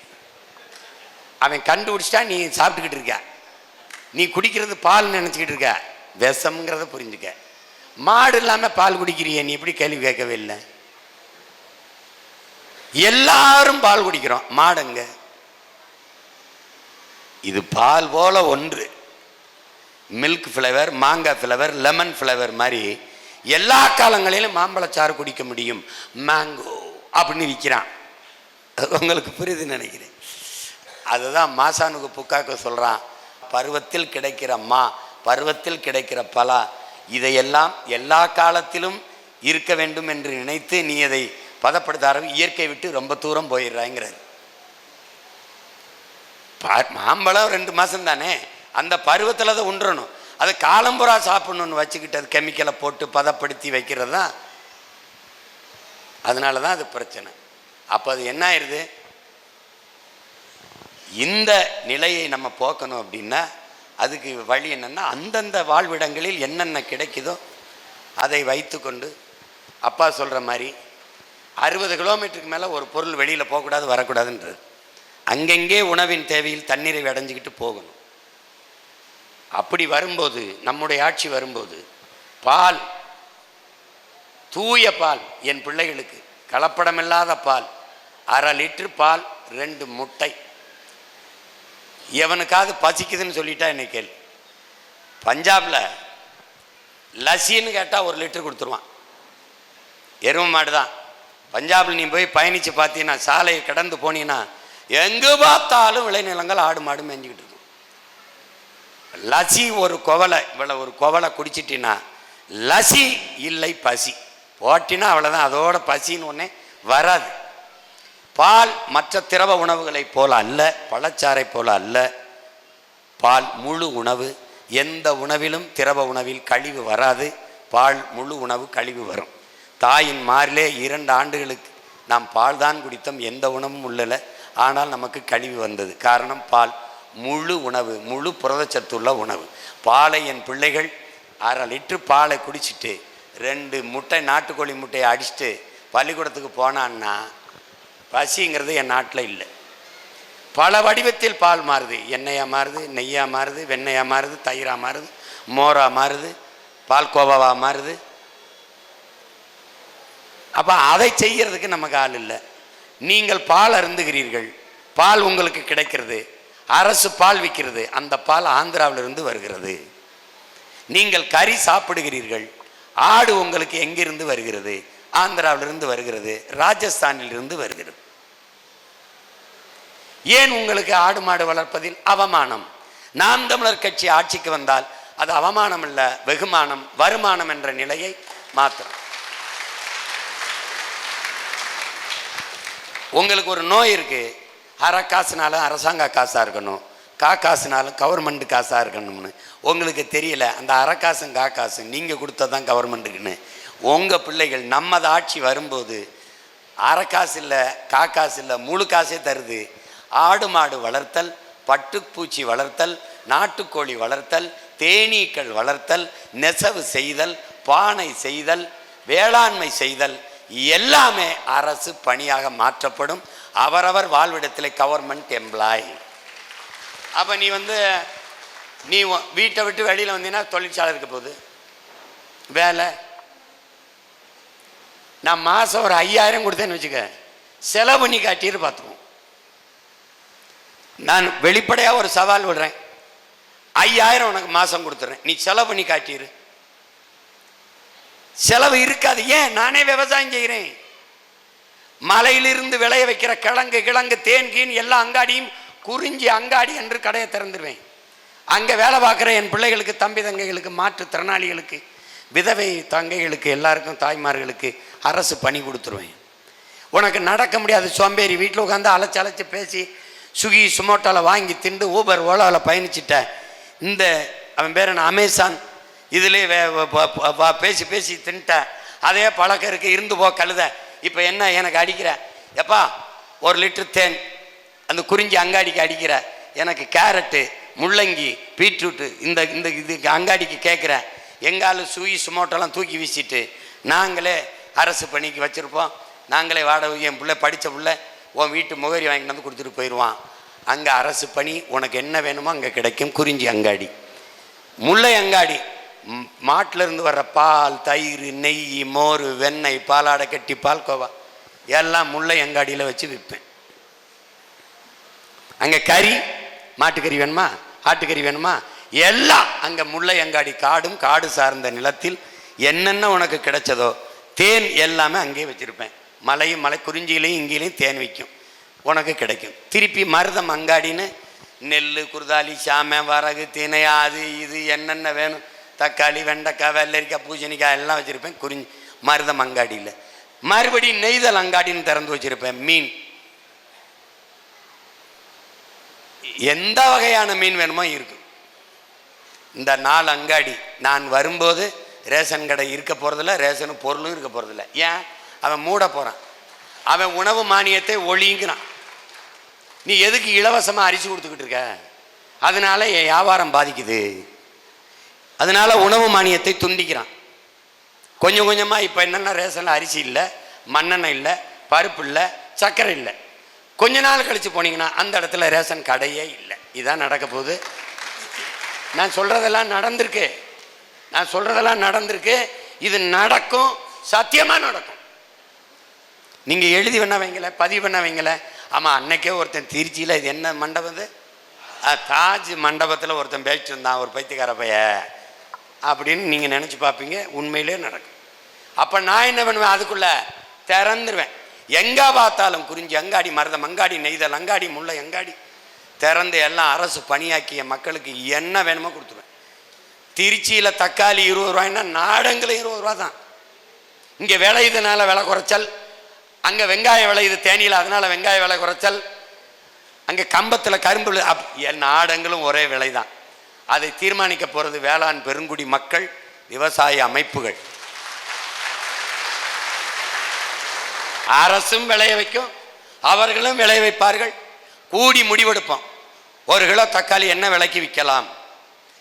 அவன் கண்டுபிடிச்சிட்டா நீ சாப்பிட்டுக்கிட்டு இருக்க, நீ குடிக்கிறது பால் நினச்சிக்கிட்டு இருக்க, விஷம்ங்கிறத புரிஞ்சுக்க. மாடு இல்லாமல் பால் குடிக்கிறிய, நீ எப்படி கேள்வி கேட்கவே இல்லை. எல்லாரும் பால் குடிக்கிறோம், மாடுங்க. இது பால் போல ஒன்று. மில்க் ஃப்ளேவர், மாங்காய் ஃப்ளேவர், லெமன் ஃப்ளேவர் மாதிரி எல்லா காலங்களிலும் மாம்பழச்சாறு குடிக்க முடியும். மேங்கோ அப்படின்னு விற்கிறான். உங்களுக்கு புரியுதுன்னு நினைக்கிறேன். அதுதான் மாசானுக்கு புக்காக்க சொல்கிறான், பருவத்தில் கிடைக்கிற மா, பருவத்தில் கிடைக்கிற பலா, இதையெல்லாம் எல்லா காலத்திலும் இருக்க வேண்டும் என்று நினைத்து நீ அதை பதப்படுத்த ஆரம்பி இயற்கை விட்டு ரொம்ப தூரம் போயிடுறாங்கிறார். மாம்பழம் 2 மாதம் தானே, அந்த பருவத்தில் தான் உண்றணும். அது காலம்புறா சாப்பிடணும்னு வச்சுக்கிட்டு அது கெமிக்கலை போட்டு பதப்படுத்தி வைக்கிறது தான். அதனால தான் அது பிரச்சனை. அப்போ அது என்ன ஆயிடுது? இந்த நிலையை நம்ம போக்கணும் அப்படின்னா அதுக்கு வழி என்னென்னா, அந்தந்த வாழ்விடங்களில் என்னென்ன கிடைக்குதோ அதை வைத்து கொண்டு, அப்பா சொல்கிற மாதிரி 60 கிலோமீட்டருக்கு மேலே ஒரு பொருள் வெளியில் போகக்கூடாது, வரக்கூடாதுன்றது. அங்கங்கே உணவின் தேவையில் தண்ணீரை அடைஞ்சிக்கிட்டு போகணும். அப்படி வரும்போது, நம்முடைய ஆட்சி வரும்போது, பால், தூய பால், என் பிள்ளைகளுக்கு கலப்படமில்லாத பால், 1/2 லிட்டரு பால், 2 முட்டை. எவனுக்காவது பசிக்குதுன்னு சொல்லிட்டா என்னை கேள்வி. பஞ்சாபில் லஸ்ஸின்னு கேட்டால் 1 லிட்டர் கொடுத்துருவான். எருமை மாடு தான். பஞ்சாபில் நீ போய் பயணித்து பார்த்தீங்கன்னா, சாலையை கடந்து போனீங்கன்னா எங்கே பார்த்தாலும் விளைநிலங்கள், ஆடு மாடு மேய்ஞ்சிக்கிட்டு இருக்கும். லஸ்ஸி ஒரு குவலை, இவ்வளோ ஒரு குவலை குடிச்சிட்டின்னா லஸ்ஸி இல்லை, பசி போட்டினா அவ்வளோதான். அதோட பசின்னு ஒன்றே வராது. பால் மற்ற திரவ உணவுகளைப் போல அல்ல, பழச்சாறை போல அல்ல. பால் முழு உணவு. எந்த உணவிலும் திரவ உணவில் கழிவு வராது. பால் முழு உணவு, கழிவு வரும். தாயின் மாரிலே 2 ஆண்டுகளுக்கு நாம் பால் தான் குடித்தோம், எந்த உணவும் உள்ளல. ஆனால் நமக்கு கழிவு வந்தது. காரணம், பால் முழு உணவு, முழு புரதச்சத்துள்ள உணவு. பாலை என் பிள்ளைகள் 1/2 லிட்டரு பாலை குடிச்சிட்டு 2 முட்டை, நாட்டுக்கோழி முட்டையை அடிச்சுட்டு பள்ளிக்கூடத்துக்கு போனான்னா பசிங்கிறது என் நாட்டில் இல்லை. பல வடிவத்தில் பால் மாறுது. எண்ணெயாக மாறுது, நெய்யாக மாறுது, வெண்ணெயாக மாறுது, தயிராக மாறுது, மோராக மாறுது, பால் கோவாவாக மாறுது. அப்போ அதை செய்கிறதுக்கு நமக்கு ஆள் இல்லை. நீங்கள் பால் அருந்துகிறீர்கள், பால் உங்களுக்கு கிடைக்கிறது, அரசு பால் விற்கிறது, அந்த பால் ஆந்திராவிலிருந்து வருகிறது. நீங்கள் கறி சாப்பிடுகிறீர்கள், ஆடு உங்களுக்கு எங்கிருந்து வருகிறது? ஆந்திராவிலிருந்து வருகிறது, ராஜஸ்தானிலிருந்து வருகிறது. ஏன் உங்களுக்கு ஆடு மாடு வளர்ப்பதில் அவமானம்? நாம் தமிழர் கட்சி ஆட்சிக்கு வந்தால் அது அவமானம் இல்லை, வெகுமானம், வருமானம் என்ற நிலையை மாற்றணும். உங்களுக்கு ஒரு நோய் இருக்கு, அரை காசுனாலும் அரசாங்க காசாக இருக்கணும், காசுனாலும் கவர்மெண்ட் காசாக இருக்கணும்னு உங்களுக்கு தெரியல. அந்த அரை காசும் காசு நீங்கள் கொடுத்ததான் கவர்மெண்ட்டுக்குன்னு. உங்கள் பிள்ளைகள் நம்மது ஆட்சி வரும்போது அரை காசு இல்லை, காசு இல்லை, முழு காசே தருது. ஆடு மாடு வளர்த்தல், பட்டுப்பூச்சி வளர்த்தல், நாட்டுக்கோழி வளர்த்தல், தேனீக்கள் வளர்த்தல், நெசவு செய்தல், பானை செய்தல், வேளாண்மை செய்தல் எல்லாமே அரசு பணியாக மாற்றப்படும். அவரவர் வாழ்விடத்தில் கவர்மெண்ட் எம்ப்ளாய். அப்போ நீ வீட்டை விட்டு வெளியில் வந்தீங்கன்னா தொழிற்சாலை இருக்க போகுது, வேலை. நான் மாதம் ஒரு 5000 கொடுத்தேன்னு வச்சுக்க, செலவு பண்ணி காட்டிட்டு பார்த்துக்குவோம். நான் வெளிப்படையாக ஒரு சவால் விடுறேன், 5000 உனக்கு மாதம் கொடுத்துட்றேன், நீ செலவு பண்ணி காட்டிடு. செலவு இருக்காது. ஏன்? நானே விவசாயம் செய்கிறேன். மலையிலிருந்து விளைய வைக்கிற கிழங்கு தேன் கீன் எல்லா அங்காடியும் குறிஞ்சி அங்காடி என்று கடையை திறந்துடுவேன். அங்கே வேலை பார்க்குற என் பிள்ளைகளுக்கு, தம்பி தங்கைகளுக்கு, மாற்றுத்திறனாளிகளுக்கு, விதவை தங்கைகளுக்கு, எல்லாருக்கும், தாய்மார்களுக்கு அரசு பணி கொடுத்துருவேன். உனக்கு நடக்க முடியாது சோம்பேறி, வீட்டில் உட்காந்து அழைச்சி பேசி ஸ்விக்கி சுமோட்டோவில் வாங்கி திண்டு ஊபர் ஓலாவில் பயணிச்சிட்ட இந்த அவன் பேர் என்ன அமேசான் இதுலேயே பேசி தின்ட்ட அதே பழக்கம் இருக்கு. இருந்து போ கழுத. இப்போ என்ன எனக்கு அடிக்கிற? எப்பா 1 லிட்டர் தேன் அந்த குறிஞ்சி அங்காடிக்கு அடிக்கிற, எனக்கு கேரட்டு, முள்ளங்கி, பீட்ரூட்டு இந்த இந்த இதுக்கு அங்காடிக்கு கேட்குற. எங்காலும் ஸ்விக்கி சுமோட்டோலாம் தூக்கி வீசிட்டு நாங்களே அரசு பணிக்கு வச்சுருப்போம், நாங்களே வாடகை. என் பிள்ளை படித்த பிள்ளை உன் வீட்டு முகவரி வாங்கிட்டு வந்து கொடுத்துட்டு போயிடுவான். அங்கே அரசு பணி உனக்கு என்ன வேணுமோ அங்கே கிடைக்கும். குறிஞ்சி அங்காடி, முல்லை அங்காடி, மாட்டிலிருந்து வர்ற பால், தயிர், நெய், மோர், வெண்ணெய், பாலாடை கட்டி, பால்கோவா எல்லாம் முல்லை அங்காடியில் வச்சு விற்பேன். அங்கே கறி, மாட்டுக்கறி வேணுமா, ஆட்டுக்கறி வேணுமா, எல்லாம் அங்கே முல்லை அங்காடி. காடும் காடு சார்ந்த நிலத்தில் என்னென்ன உனக்கு கிடைச்சதோ தேன் எல்லாமே அங்கேயே வச்சுருப்பேன். மலை குறிஞ்சியிலையும் இங்கேயும் தேன் விற்கும், உனக்கு கிடைக்கும். திருப்பி மருதம் அங்காடின்னு நெல், குருதாலி, சாமை, வரகு, தினை, அது இது என்னென்ன வேணும், தக்காளி, வெண்டைக்காய், வெள்ளரிக்காய், பூசணிக்காய் எல்லாம் வச்சுருப்பேன் குறிஞ்சி மருதம் அங்காடியில். மறுபடியும் நெய்தல் அங்காடின்னு திறந்து வச்சுருப்பேன். மீன், எந்த வகையான மீன் வேணுமோ இருக்கும். இந்த 4 அங்காடி. நான் வரும்போது ரேஷன் கடை இருக்க போகிறதில்ல, ரேஷனு பொருளும் இருக்க போகிறதில்ல. ஏன்? அவன் மூட போகிறான். அவன் உணவு மானியத்தை ஒழிங்கிறான். நீ எதுக்கு இலவசமாக அரிசி கொடுத்துக்கிட்டு இருக்க? அதனால என் வியாபாரம் பாதிக்குது. அதனால உணவு மானியத்தை துண்டிக்கிறான். கொஞ்சம் கொஞ்சமாக இப்போ என்னென்ன ரேஷனில் அரிசி இல்லை, மண்ணெண்ணெய் இல்லை, பருப்பு இல்லை, சர்க்கரை இல்லை. கொஞ்ச நாள் கழித்து போனீங்கன்னா அந்த இடத்துல ரேஷன் கடையே இல்லை. இதான் நடக்க போகுது. நான் சொல்கிறதெல்லாம் நடந்திருக்கு. இது நடக்கும், சத்தியமாக நடக்கும். நீங்கள் எழுதி பண்ண வைங்கள, பதிவு பண்ண வைங்கள. ஆமாம், அன்னைக்கே ஒருத்தன் திருச்சியில், இது என்ன மண்டபம், தாஜ் மண்டபத்தில் ஒருத்தன் பேசிட்டு இருந்தான், ஒரு பைத்தியக்கார பைய அப்படின்னு நீங்கள் நினச்சி பார்ப்பீங்க. உண்மையிலே நடக்கும். அப்போ நான் என்ன பண்ணுவேன்? அதுக்குள்ளே திறந்துருவேன். எங்கே பார்த்தாலும் குறிஞ்சி அங்காடி, மருதம் அங்காடி, நெய்தல் அங்காடி, முல்லை அங்காடி திறந்து எல்லாம் அரசு பணியாக்கிய மக்களுக்கு என்ன வேணுமோ கொடுத்துருவேன். திருச்சியில் தக்காளி 20 ரூபாய்னா நாடங்களும் 20 ரூபா தான். இங்கே விளையுதுனால விலை குறைச்சல், அங்கே வெங்காயம் விளையுது தேனியில், அதனால் வெங்காய விலை குறைச்சல், அங்கே கம்பத்தில் கரும்பு, நாடங்களும் ஒரே விலை தான். அதை தீர்மானிக்க போகிறது வேளாண் பெருங்குடி மக்கள், விவசாய அமைப்புகள். அரசும் விளைய வைக்கும், அவர்களும் விளைய வைப்பார்கள். கூடி முடிவெடுப்போம். 1 கிலோ தக்காளி என்ன விலைக்கு விற்கலாம்,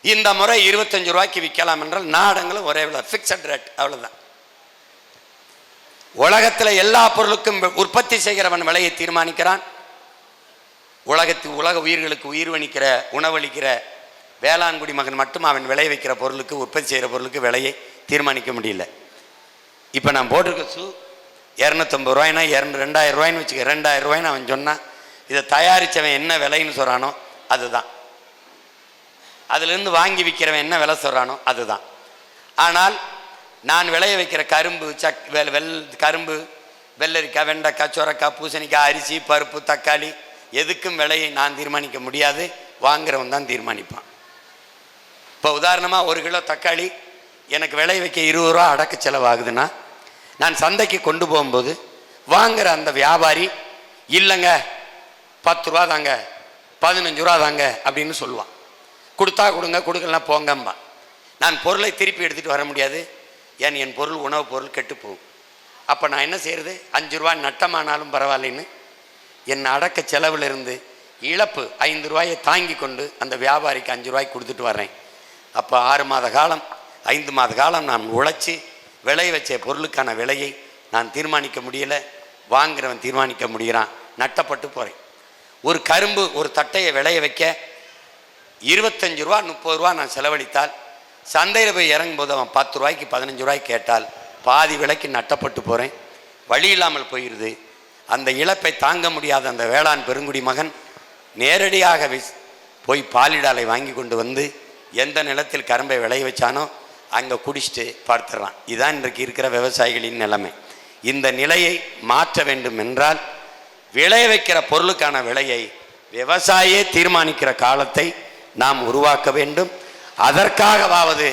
இந்த முறை 25 ரூபாய்க்கு விற்கலாம் என்றால் நாடங்களும் ஒரே விலை, ஃபிக்ஸட் ரேட், அவ்வளோதான். உலகத்தில் எல்லா பொருளுக்கும் உற்பத்தி செய்கிறவன் விலையை தீர்மானிக்கிறான். உலக உயிர்களுக்கு உயிர்வணிக்கிற, உணவளிக்கிற வேளாண் குடிமகன் மட்டும் அவன் விளைய வைக்கிற பொருளுக்கு, உற்பத்தி செய்கிற பொருளுக்கு விலையை தீர்மானிக்க முடியல. இப்போ நான் போட்டிருக்க ஷூ 250 ரூபாய்னா 2000 ரூபாய்ன்னு வச்சுக்க. 2000 ரூபாய்ன்னு அவன் சொன்னான். இதை தயாரித்தவன் என்ன விலைன்னு சொல்கிறானோ அதுதான். அதிலிருந்து வாங்கி விற்கிறவன் என்ன விலை சொல்கிறானோ அதுதான். ஆனால் நான் விளைய வைக்கிற கரும்பு, கரும்பு, வெள்ளரிக்காய், வெண்டைக்காய், சுரக்காய், பூசணிக்காய், அரிசி, பருப்பு, தக்காளி எதுக்கும் விலையை நான் தீர்மானிக்க முடியாது. வாங்குறவன் தான் தீர்மானிப்பான். இப்போ உதாரணமாக 1 கிலோ தக்காளி எனக்கு விளை வைக்க 20 ரூபா அடக்க செலவாகுதுன்னா, நான் சந்தைக்கு கொண்டு போகும்போது வாங்குற அந்த வியாபாரி இல்லைங்க 10 ரூபா தாங்க, 15 ரூபா தாங்க அப்படின்னு சொல்லுவான். கொடுத்தா கொடுங்க, கொடுக்கலாம் போங்கம்பா. நான் பொருளை திருப்பி எடுத்துகிட்டு வர முடியாது. ஏன் என் பொருள் உணவுப் பொருள் கெட்டு போகும். அப்போ நான் என்ன செய்கிறது, 5 ரூபா நட்டமானாலும் பரவாயில்லைன்னு என் அடக்க செலவிலிருந்து இழப்பு 5 ரூபாயை தாங்கி கொண்டு அந்த வியாபாரிக்கு 5 ரூபாய்க்கு கொடுத்துட்டு வர்றேன். அப்போ 6 மாத காலம் 5 மாத காலம் நான் உழைச்சி விளை வச்ச பொருளுக்கான விலையை நான் தீர்மானிக்க முடியலை, வாங்குறவன் தீர்மானிக்க முடிகிறான், நட்டப்பட்டு போகிறேன். ஒரு கரும்பு ஒரு தட்டையை விளைய வைக்க 25 ரூபா 30 ரூபா நான் செலவழித்தால், சந்தையில் போய் இறங்கும்போது அவன் 10 ரூபாய்க்கு 15 ரூபாய்க்கு கேட்டால் பாதி விலைக்கு நட்டப்பட்டு போகிறேன். வழி இல்லாமல் போயிடுது. அந்த இழப்பை தாங்க முடியாத அந்த வேளாண் பெருங்குடி மகன் நேரடியாக போய் பாலிடாலை வாங்கி கொண்டு வந்து எந்த நிலத்தில் கரும்பை விளைய வச்சானோ அங்கே குடிச்சிட்டு பார்த்துடுறான். இதுதான் இன்றைக்கு இருக்கிற விவசாயிகளின் நிலைமை. இந்த நிலையை மாற்ற வேண்டும் என்றால் விளைய வைக்கிற பொருளுக்கான விலையை விவசாயியே தீர்மானிக்கிற காலத்தை நாம் உருவாக்க வேண்டும். அதற்காகவாவது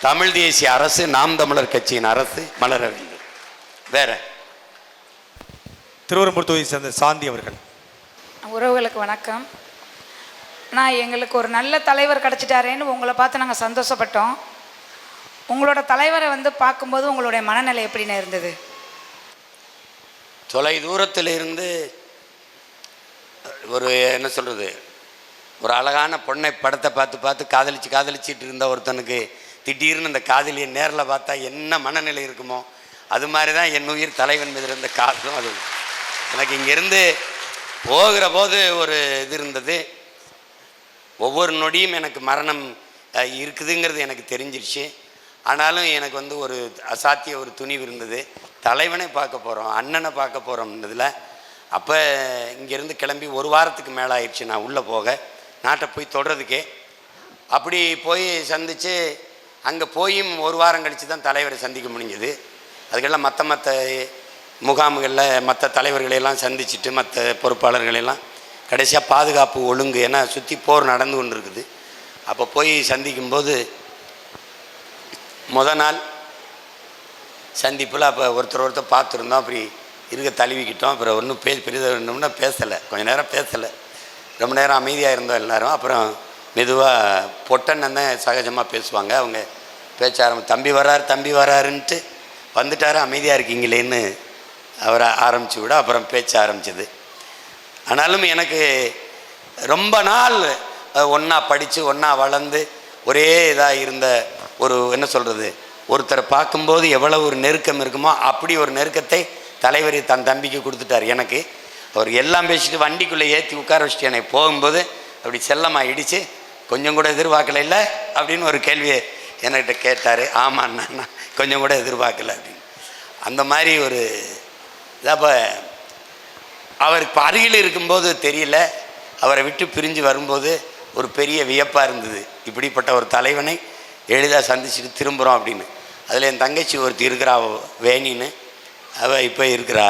தமிழ் தேசிய அரசு, நாம் தமிழர் கட்சியின் அரசு மலர வேண்டும். வேற திருவெரும்பூர் தொகுதியை சேர்ந்த சாந்தி அவர்கள். உறவுகளுக்கு வணக்கம். நான் எங்களுக்கு ஒரு நல்ல தலைவர் கிடச்சிட்டாரேன்னு உங்களை பார்த்து நாங்கள் சந்தோஷப்பட்டோம். உங்களோட தலைவரை பார்க்கும்போது உங்களுடைய மனநிலை எப்படின்னு இருந்தது? தொலை தூரத்தில் இருந்து ஒரு என்ன சொல்கிறது, ஒரு அழகான பொண்ணை படத்தை பார்த்து காதலிச்சிட்டு இருந்த ஒருத்தனுக்கு திடீர்னு இந்த காதலியை நேரில் பார்த்தா என்ன மனநிலை இருக்குமோ அது மாதிரி தான் என் உயிர் தலைவன் மீது இருந்த காதலும். அது எனக்கு இங்கேருந்து போகிற போது ஒரு இது இருந்தது. ஒவ்வொரு நொடியும் எனக்கு மரணம் இருக்குதுங்கிறது எனக்கு தெரிஞ்சிருச்சு. ஆனாலும் எனக்கு ஒரு அசாத்திய ஒரு துணிவு இருந்தது. தலைவனை பார்க்க போகிறோம், அண்ணனை பார்க்க போகிறோம்ன்றதில். அப்போ இங்கேருந்து கிளம்பி 1 வாரத்துக்கு மேலே ஆயிடுச்சு நான் உள்ளே போக, நாட்டை போய் தொடுறதுக்கே. அப்படி போய் சந்தித்து அங்கே போயும் 1 வாரம் கழித்து தான் தலைவரை சந்திக்க முடிஞ்சது. அதுக்கெல்லாம் மற்ற முகாம்களில் மற்ற தலைவர்களையெல்லாம் சந்திச்சுட்டு மற்ற பொறுப்பாளர்களெல்லாம் கடைசியாக பாதுகாப்பு ஒழுங்கு, ஏன்னா சுற்றி போர் நடந்து கொண்டு இருக்குது. அப்போ போய் சந்திக்கும்போது நாள் சந்திப்பில் அப்போ ஒருத்தர் பார்த்துருந்தோம். அப்படி இருக்க தழுவிக்கிட்டோம். அப்புறம் ஒன்றும் பெரியதுன்னா பேசலை, கொஞ்சம் நேரம் பேசலை, ரொம்ப நேரம் அமைதியாக இருந்தோம் எல்லோரும். அப்புறம் மெதுவாக பொட்டண்ணன் தான் சகஜமாக பேசுவாங்க. அவங்க பேச்ச தம்பி வராருன்ட்டு வந்துட்டார், அமைதியாக இருக்கீங்களேன்னு அவரை ஆரம்பித்து விட அப்புறம் பேச்ச ஆரம்பிச்சது. ஆனாலும் எனக்கு ரொம்ப நாள் ஒன்றா படித்து ஒன்றா வளர்ந்து ஒரே இதாக இருந்த ஒரு என்ன சொல்கிறது, ஒருத்தரை பார்க்கும்போது எவ்வளோ ஒரு நெருக்கம் இருக்குமோ அப்படி ஒரு நெருக்கத்தை தலைவர் தன் தம்பிக்கு கொடுத்துட்டார். எனக்கு அவர் எல்லாம் பேசிட்டு வண்டிக்குள்ளே ஏற்றி உட்கார வச்சுட்டு என்னை போகும்போது அப்படி செல்லமாக இடித்து கொஞ்சம் கூட எதிர்பார்க்கல இல்லை அப்படின்னு ஒரு கேள்வியை என்கிட்ட கேட்டார். ஆமாண்ணா, கொஞ்சம் கூட எதிர்பார்க்கல அப்படின்னு. அந்த மாதிரி ஒரு அப்போ அவர் இப்போ அருகில் இருக்கும்போது தெரியல, அவரை விட்டு பிரிஞ்சு வரும்போது ஒரு பெரிய வியப்பாக இருந்தது. இப்படிப்பட்ட ஒரு தலைவனை எளிதாக சந்திச்சுட்டு திரும்புகிறோம் அப்படின்னு. அதில் என் தங்கச்சி ஒருத்தி இருக்கிறா, வேணின்னு, அவள் இப்போ இருக்கிறா.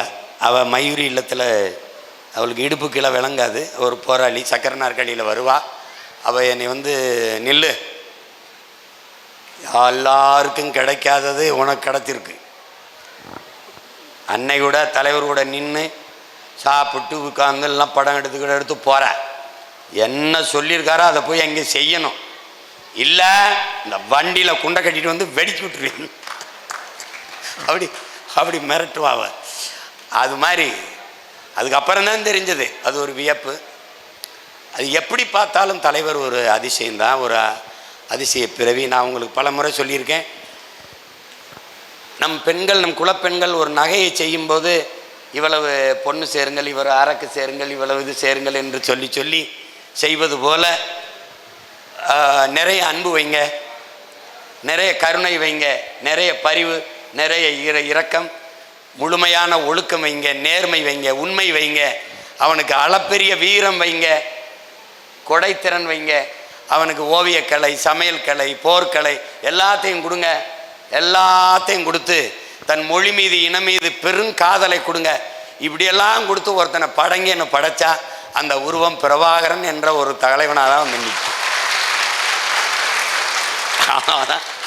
அவள் மயூரி இல்லத்தில், அவளுக்கு இடுப்பு கீழே விளங்காது, ஒரு போராளி, சக்கர நாற்காலியில் வருவா. அவள் என்னை நில்லு, எல்லாருக்கும் கிடைக்காதது உனக்கு கிடச்சிருக்கு. அன்னை கூட தலைவர் கூட நின்று சாப்பிட்டு உட்காந்து எல்லாம் படம் எடுத்து போகிற, என்ன சொல்லியிருக்காரோ அதை போய் அங்கே செய்யணும், இல்லை இந்த வண்டியில் குண்டை கட்டிட்டு வெடிச்சு விட்டுருவீங்க அப்படி மிரட்டுவாவ. அது மாதிரி அதுக்கப்புறம் தான் தெரிஞ்சது அது ஒரு வியப்பு. அது எப்படி பார்த்தாலும் தலைவர் ஒரு அதிசயம்தான், ஒரு அதிசய பிறவி. நான் உங்களுக்கு பல முறை சொல்லியிருக்கேன், நம் பெண்கள், நம் குலப்பெண்கள் ஒரு நகையை செய்யும்போது இவ்வளவு பொண்ணு சேருங்கள், இவர் அரக்கு சேருங்கள், இவ்வளவு இது சேருங்கள் என்று சொல்லி செய்வது போல நிறைய அன்பு வைங்க, நிறைய கருணை வைங்க, நிறைய பரிவு, நிறைய இரக்கம், முழுமையான ஒழுக்கம் வைங்க, நேர்மை வைங்க, உண்மை வைங்க, அவனுக்கு அளப்பெரிய வீரம் வைங்க, கொடைத்திறன் வைங்க, அவனுக்கு ஓவியக்கலை, சமையல் கலை, போர்க்கலை எல்லாத்தையும் கொடுங்க. எல்லாத்தையும் கொடுத்து தன் மொழி மீது, இனம் மீது பெருங்காதலை கொடுங்க. இப்படியெல்லாம் கொடுத்து ஒருத்தனை படங்கி என்ன படைச்சா அந்த உருவம் பிரபாகரன் என்ற ஒரு தலைவனாக தான் நிற்கும்.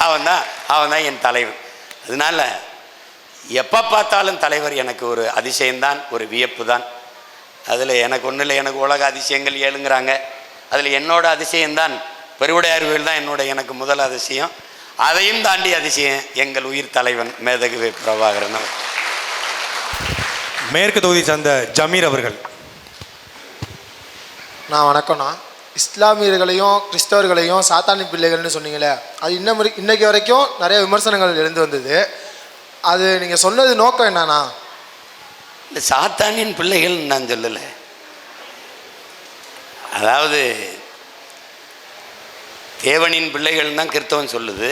அவன் தான் என் தலைவன். அதனால எப்போ பார்த்தாலும் தலைவர் எனக்கு ஒரு அதிசயம்தான், ஒரு வியப்பு தான். அதில் எனக்கு ஒன்றும் இல்லை, எனக்கு உலக அதிசயங்கள் ஏழுங்கிறாங்க. அதில் என்னோட அதிசயம்தான் பெருவுடையார் கோயில் தான் எனக்கு முதல் அதிசயம். அதையும் தாண்டி அதிசயம் எங்கள் உயிர் தலைவன் மேதகு பிரபாகரன். மேற்கு தொகுதி சார்ந்த ஜமீர் அவர்கள். நான் வணக்கம்ண்ணா. இஸ்லாமியர்களையும் கிறிஸ்தவர்களையும் சாத்தானி பிள்ளைகள்னு சொன்னீங்களே, அது இன்னைக்கு வரைக்கும் நிறைய விமர்சனங்கள் எழுந்து வந்தது. அது நீங்கள் சொன்னது நோக்கம் என்னன்னா? இல்லை, சாத்தானின் பிள்ளைகள் நான் சொல்லலை. அதாவது தேவனின் பிள்ளைகள் தான் கிறிஸ்தவன் சொல்லுது,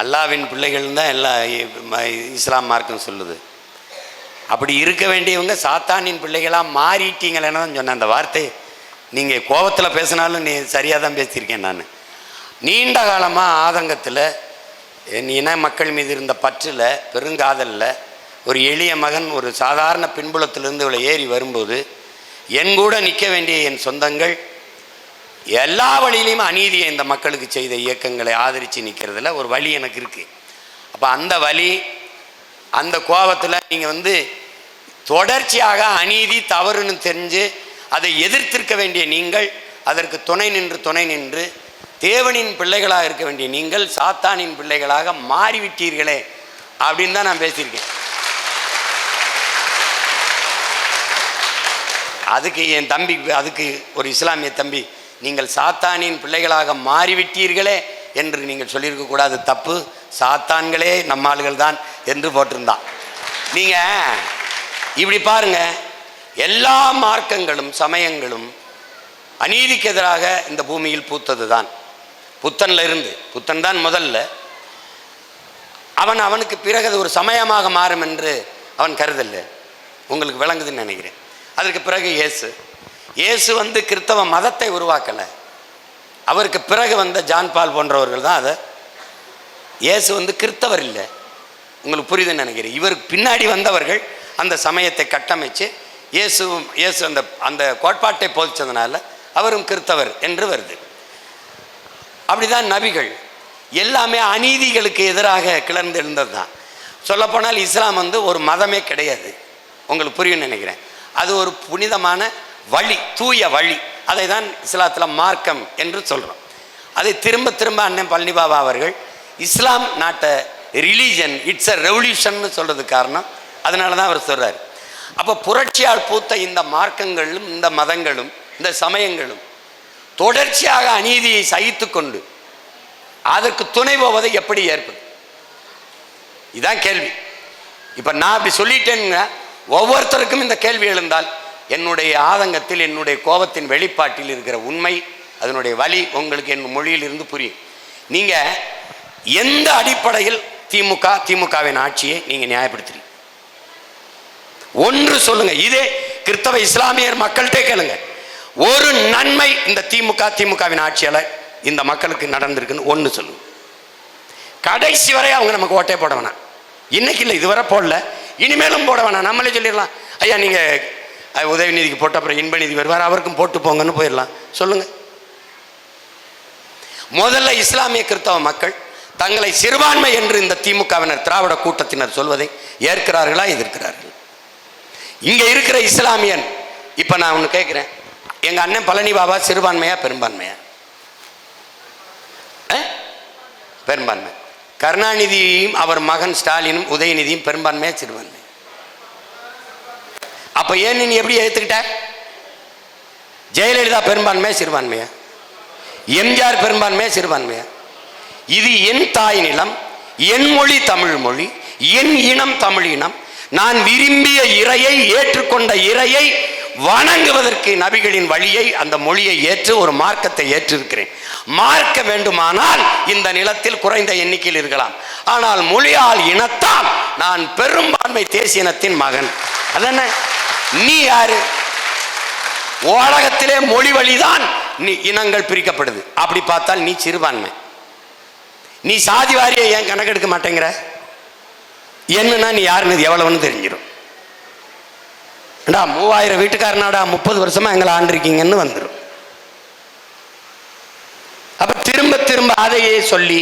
அல்லாவின் பிள்ளைகள் தான் எல்லா இஸ்லாம் மார்க்கம் சொல்லுது. அப்படி இருக்க வேண்டியவங்க சாத்தானின் பிள்ளைகளாக மாறிட்டீங்களேன்னு தான் சொன்னேன். அந்த வார்த்தை நீங்கள் கோபத்தில் பேசினாலும் நீ சரியாக தான் பேசியிருக்கேன். நான் நீண்ட காலமாக ஆதங்கத்தில் என் இன மக்கள் மீது இருந்த பற்றில் பெருங்காதலில் ஒரு எளிய மகன் ஒரு சாதாரண பின்புலத்திலிருந்து இவ்வளோ ஏறி வரும்போது என் கூட நிற்க வேண்டிய என் சொந்தங்கள் எல்லா வழியிலையும் அநீதியை இந்த மக்களுக்கு செய்த இயக்கங்களை ஆதரித்து நிற்கிறதுல ஒரு வழி எனக்கு இருக்குது. அப்போ அந்த வழி, அந்த கோபத்தில் நீங்கள் தொடர்ச்சியாக அநீதி தவறுன்னு தெரிஞ்சு அதை எதிர்த்திருக்க வேண்டிய நீங்கள், அதற்கு துணை நின்று தேவனின் பிள்ளைகளாக இருக்க வேண்டிய நீங்கள் சாத்தானின் பிள்ளைகளாக மாறிவிட்டீர்களே அப்படின்னு தான் நான் பேசியிருக்கேன். அதுக்கு என் தம்பி, அதுக்கு ஒரு இஸ்லாமிய தம்பி, நீங்கள் சாத்தானின் பிள்ளைகளாக மாறிவிட்டீர்களே என்று நீங்கள் சொல்லியிருக்கக்கூடாது, தப்பு, சாத்தான்களே நம்ம ஆளுகள் தான் என்று போட்டிருந்தான். நீங்கள் இப்படி பாருங்க, எல்லா மார்க்கங்களும் சமயங்களும் அநீதிக்கு எதிராக இந்த பூமியில் பூத்தது தான். புத்தன்ல இருந்து, புத்தன் தான் முதல்ல, அவனுக்கு பிறகு அது ஒரு சமயமாக மாறும் என்று அவன் கருதல்ல. உங்களுக்கு விளங்குதுன்னு நினைக்கிறேன். அதற்கு பிறகு இயேசு கிறிஸ்தவ மதத்தை உருவாக்கலை. அவருக்கு பிறகு வந்த ஜான் பால் போன்றவர்கள் தான் அதை. இயேசு கிறிஸ்தவர் இல்லை, உங்களுக்கு புரியுதுன்னு நினைக்கிறேன். இவருக்கு பின்னாடி வந்தவர்கள் அந்த சமயத்தை கட்டமைச்சு இயேசு அந்த கோட்பாட்டை போதிச்சதுனால அவரும் கிறிஸ்தவர் என்று வருது. அப்படிதான் நபிகள் எல்லாமே அநீதிகளுக்கு எதிராக கிளர்ந்து எழுந்தது தான். சொல்லப்போனால் இஸ்லாம் ஒரு மதமே கிடையாது, உங்களுக்கு புரியும் நினைக்கிறேன். அது ஒரு புனிதமான வழி, தூய வழி. அதை தான் இஸ்லாத்தில் மார்க்கம் என்று சொல்கிறோம். அதை திரும்ப திரும்ப அண்ணன் பழனிபாபா அவர்கள் இஸ்லாம் not a religion, it's a revolution சொல்கிறதுக்கு காரணம் அதனால தான் அவர் சொல்கிறார். அப்போ புரட்சியால் பூத்த இந்த மார்க்கங்களும் இந்த மதங்களும் இந்த சமயங்களும் தொடர்ச்சியாக அநீதியை சகித்து கொண்டு அதற்கு துணை போவதை எப்படி ஏற்படும்? இதுதான் கேள்வி. இப்போ நான் அப்படி சொல்லிட்டேன்னா ஒவ்வொருத்தருக்கும் இந்த கேள்வி எழுந்தால் என்னுடைய ஆதங்கத்தில், என்னுடைய கோபத்தின் வெளிப்பாட்டில் இருக்கிற உண்மை, அதனுடைய வழி உங்களுக்கு என் மொழியிலிருந்து புரியும். நீங்கள் எந்த அடிப்படையில் திமுகவின் ஆட்சியை நீங்கள் நியாயப்படுத்துறீங்க? ஒன்று சொல்லுங்க. இதே கிறிஸ்தவ இஸ்லாமியர் மக்கள்கிட்ட கேளுங்க, ஒரு நன்மை இந்த திமுகவின் ஆட்சியால் இந்த மக்களுக்கு நடந்திருக்குன்னு ஒன்று சொல்லுங்க. கடைசி வரை அவங்க நமக்கு ஓட்டே போட வேணாம். இன்னைக்கு இல்லை, இதுவரை போடல, இனிமேலும் போட வேணாம். நம்மளே சொல்லிடலாம், ஐயா நீங்கள் உதயநிதிக்கு போட்ட அப்புறம் இன்ப நிதி வருவார், அவருக்கும் போட்டு போங்கன்னு போயிடலாம். சொல்லுங்க. முதல்ல இஸ்லாமிய கிறிஸ்தவ மக்கள் தங்களை சிறுபான்மை என்று இந்த திமுகவினர், திராவிட கூட்டத்தினர் சொல்வதை ஏற்கிறார்களா, எதிர்க்கிறார்கள்? இங்க இருக்கிற இஸ்லாமியன், இப்ப நான் ஒன்று கேட்கிறேன், எங்க அண்ணன் பழனி பாபா சிறுபான்மையா பெரும்பான்மையா? பெரும்பான்மை. கருணாநிதியும் அவர் மகன் ஸ்டாலினும் உதயநிதியும் பெரும்பான்மையா சிறுபான்மை? அப்ப ஏன் நீ எப்படி ஏத்துக்கிட்ட? ஜெயலலிதா பெரும்பான்மையா சிறுபான்மையா? எம்ஜிஆர் பெரும்பான்மையா சிறுபான்மையா? இது என் தாய் நிலம், என் மொழி தமிழ் மொழி, என் இனம் தமிழ் இனம். நான் விரும்பிய இறையை, ஏற்றுக்கொண்ட இறையை வணங்குவதற்கு நபிகளின் வழியை, அந்த மொழியை ஏற்று ஒரு மார்க்கத்தை ஏற்றிருக்கிறேன். மார்க்க வேண்டுமானால் இந்த நிலத்தில் குறைந்த எண்ணிக்கையில் இருக்கலாம், ஆனால் மொழியால் இனத்தால் நான் பெரும்பான்மை தேசிய இனத்தின் மகன். அதென்ன, நீ யாரு? உலகத்திலே மொழி வழிதான் நீ இனங்கள் பிரிக்கப்படுது. அப்படி பார்த்தால் நீ சிறுபான்மை. நீ சாதி வாரியை ஏன் கணக்கெடுக்க மாட்டேங்கிற? என்னன்னா நீ யாருன்னு எவ்வளவுன்னு தெரிஞ்சிடும். 3000 வீட்டுக்காரனாடா 30 வருஷமா எங்களை ஆண்டிருக்கீங்கன்னு வந்துடும். அப்ப அதையே சொல்லி,